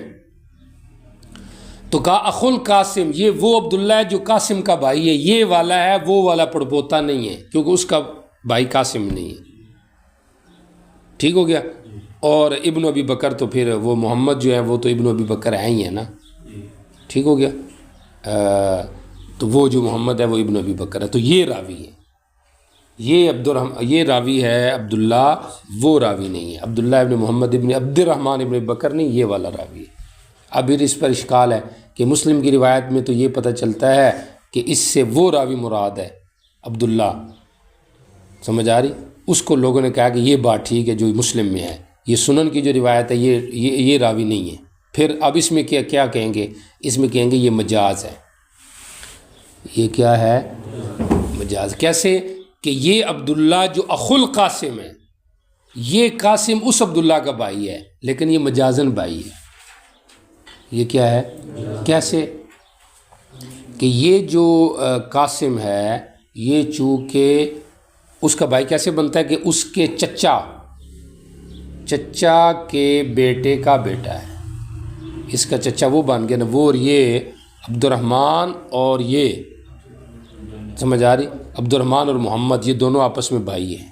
تو کہا اخو القاسم، یہ وہ عبداللہ ہے جو قاسم کا بھائی ہے، یہ والا ہے، وہ والا پڑپوتا نہیں ہے، کیونکہ اس کا بھائی قاسم نہیں ہے، ٹھیک ہو گیا؟ اور ابن ابی بکر تو پھر وہ محمد جو ہے وہ تو ابن ابی بکر ہیں ہی ہے نا، ٹھیک ہو گیا؟ تو وہ جو محمد ہے وہ ابن ابی بکر ہے، تو یہ راوی ہے، یہ راوی ہے عبداللہ، وہ راوی نہیں ہے، عبداللہ ابن محمد ابن عبد الرحمن ابن بکر نہیں، یہ والا راوی ہے۔ اب پھر اس پر اشکال ہے کہ مسلم کی روایت میں تو یہ پتہ چلتا ہے کہ اس سے وہ راوی مراد ہے عبداللہ، سمجھ آ رہی؟ اس کو لوگوں نے کہا کہ یہ بات ٹھیک ہے جو مسلم میں ہے، یہ سنن کی جو روایت ہے یہ راوی نہیں ہے، پھر اب اس میں کیا کہیں گے؟ اس میں کہیں گے یہ مجاز ہے، یہ کیا ہے؟ مجاز۔ کیسے کہ یہ عبداللہ جو اخو القاسم ہے، یہ قاسم اس عبداللہ کا بھائی ہے، لیکن یہ مجازن بھائی ہے، یہ کیا ہے؟ کیسے کہ یہ جو قاسم ہے یہ چونکہ اس کا بھائی کیسے بنتا ہے کہ اس کے چچا کے بیٹے کا بیٹا ہے، اس کا چچا وہ بن گیا نا، وہ، اور یہ عبد الرحمن، اور یہ سمجھ آ رہی؟ عبد الرحمن اور محمد یہ دونوں آپس میں بھائی ہیں،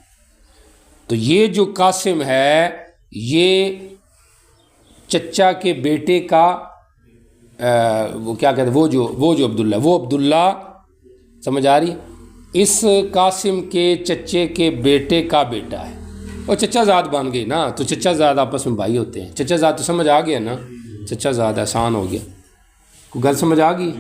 تو یہ جو قاسم ہے یہ چچا کے بیٹے کا وہ کیا کہتے ہیں، وہ جو عبداللہ سمجھ آ رہی؟ اس قاسم کے چچے کے بیٹے کا بیٹا ہے، اور چچا زاد بن گئی نا، تو چچا زاد آپس میں بھائی ہوتے ہیں، چچا زاد تو سمجھ آ گیا نا، چچا زاد آسان ہو گیا، کوئی گل سمجھ آ گئی؟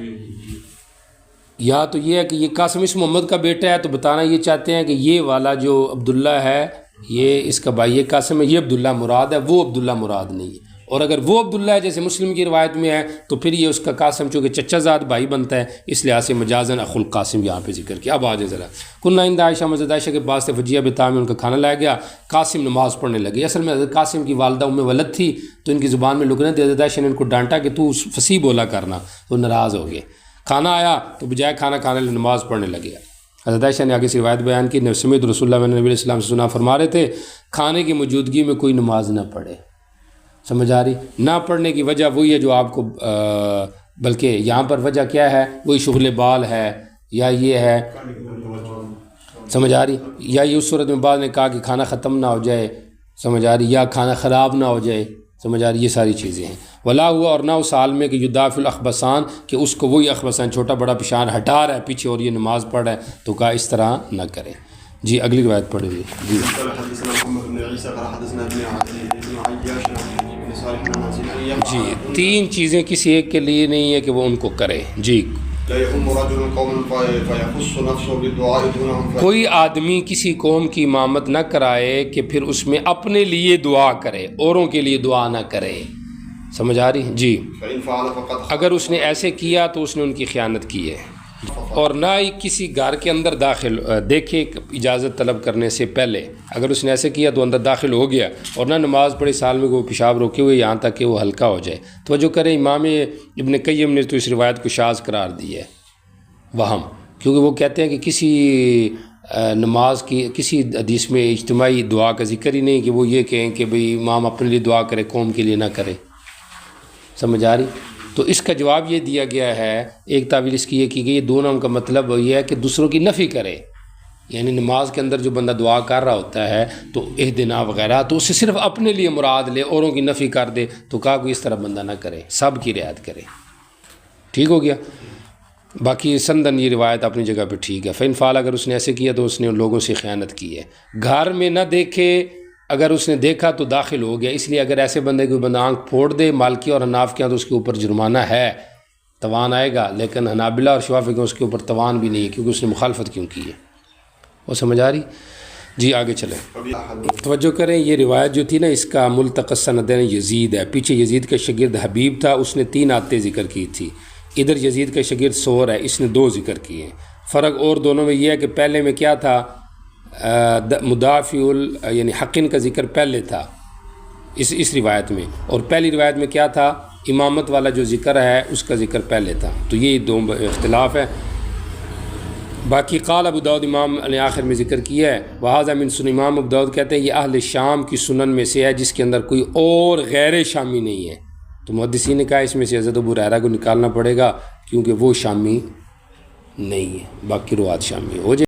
یا تو یہ ہے کہ یہ قاسم اس محمد کا بیٹا ہے، تو بتانا یہ چاہتے ہیں کہ یہ والا جو عبداللہ ہے یہ اس کا بھائی قاسم ہے، یہ عبداللہ مراد ہے، وہ عبداللہ مراد نہیں ہے۔ اور اگر وہ عبداللہ ہے جیسے مسلم کی روایت میں ہے تو پھر یہ اس کا قاسم چونکہ چچا زاد بھائی بنتا ہے، اس لحاظ سے مجازن اخو القاسم یہاں پہ ذکر کیا۔ اب آ جائے ذرا، کنہ عند عائشہ، حضرت عائشہ کے پاس سے فجیہ بطعام میں ان کا کھانا لایا گیا، قاسم نماز پڑھنے لگے۔ اصل میں حضرت قاسم کی والدہ ام ولد تھی تو ان کی زبان میں لکنت تھی، حضرت عائشہ نے ان کو ڈانٹا کہ تو فصیح بولا کرنا، تو ناراض ہو گئے۔ کھانا آیا تو بجائے کھانا کھانے لئے نماز پڑھنے لگے۔ حضرت عائشہ نے آگے سے روایت بیان کی، سمیت رسول اللہ، میں نے نبی علیہ السلام سے سنا فرما رہے تھے کھانے کی موجودگی میں کوئی نماز نہ پڑھے۔ سمجھ آ رہی؟ نہ پڑھنے کی وجہ وہی ہے جو آپ کو بلکہ یہاں پر وجہ کیا ہے، وہی شغل بال ہے یا یہ ہے، سمجھ آ رہی، یا یہ اس صورت میں بعد نے کہا کہ کھانا ختم نہ ہو جائے، سمجھ آ رہی، یا کھانا خراب نہ ہو جائے، سمجھ آ رہی، یہ ساری چیزیں ہیں۔ ولا ہوا، اور نہ اس حال میں کہ یدافع الاخبثان، کہ اس کو وہی اخبثان چھوٹا بڑا پیشان ہٹا رہا ہے پیچھے اور یہ نماز پڑھ رہا ہے، تو کہا اس طرح نہ کریں۔ جی اگلی روایت پڑھیں گے۔ جی جی تین چیزیں کسی ایک کے لیے نہیں ہے کہ وہ ان کو کرے۔ جی کوئی آدمی کسی قوم کی امامت نہ کرائے کہ پھر اس میں اپنے لیے دعا کرے، اوروں کے لیے دعا نہ کرے۔ سمجھ آ رہی؟ جی اگر اس نے ایسے کیا تو اس نے ان کی خیانت کی ہے۔ اور نہ ہی کسی گھر کے اندر داخل دیکھے اجازت طلب کرنے سے پہلے، اگر اس نے ایسے کیا تو اندر داخل ہو گیا، اور نہ نماز پڑھی سال میں وہ پیشاب روکے ہوئے یہاں تک کہ وہ ہلکا ہو جائے۔ توجہ کریں، امام ابن قیم نے تو اس روایت کو شاذ قرار دی ہے، وہم، کیونکہ وہ کہتے ہیں کہ کسی نماز کی کسی حدیث میں اجتماعی دعا کا ذکر ہی نہیں کہ وہ یہ کہیں کہ بھئی امام اپنے لیے دعا کرے، قوم کے لیے نہ کرے۔ سمجھ آ رہی؟ تو اس کا جواب یہ دیا گیا ہے، ایک تعویل اس کی یہ کی گئی ہے، دونوں کا مطلب یہ ہے کہ دوسروں کی نفی کرے، یعنی نماز کے اندر جو بندہ دعا کر رہا ہوتا ہے تو اہدنا وغیرہ، تو اسے صرف اپنے لیے مراد لے، اوروں کی نفی کر دے، تو کہا کوئی اس طرح بندہ نہ کرے، سب کی رعایت کرے۔ ٹھیک ہو گیا؟ باقی سندن یہ روایت اپنی جگہ پہ ٹھیک ہے۔ فإن فعل، اگر اس نے ایسے کیا تو اس نے ان لوگوں سے خیانت کی ہے۔ گھر میں نہ دیکھے، اگر اس نے دیکھا تو داخل ہو گیا، اس لیے اگر ایسے بندے کوئی بندہ آنکھ پھوڑ دے مالکی اور حناف کے ہاں تو اس کے اوپر جرمانہ ہے، توان آئے گا، لیکن حنابلہ اور شوافی کے اس کے اوپر توان بھی نہیں ہے، کیونکہ اس نے مخالفت کیوں کی ہے۔ وہ سمجھ آ رہی؟ جی آگے چلیں۔ توجہ کریں، یہ روایت جو تھی نا اس کا ملتقط سندین یزید ہے، پیچھے یزید کا شاگرد حبیب تھا، اس نے 3 آیتیں ذکر کی تھی، ادھر یزید کا شاگرد سور ہے، اس نے 2 ذکر کیے ہیں۔ فرق اور دونوں میں یہ ہے کہ پہلے میں کیا تھا، مدافع یعنی حقن کا ذکر پہلے تھا اس روایت میں، اور پہلی روایت میں کیا تھا، امامت والا جو ذکر ہے اس کا ذکر پہلے تھا، تو یہ 2 اختلاف ہے۔ باقی قال ابو داؤد، امام نے آخر میں ذکر کیا ہے، وہذا من سنن، امام ابو داؤد کہتے ہیں یہ اہل شام کی سنن میں سے ہے جس کے اندر کوئی اور غیر شامی نہیں ہے، تو محدثین نے کہا اس میں سے حضرت ابو ہریرہ کو نکالنا پڑے گا کیونکہ وہ شامی نہیں ہے، باقی روات شامی ہو جائے۔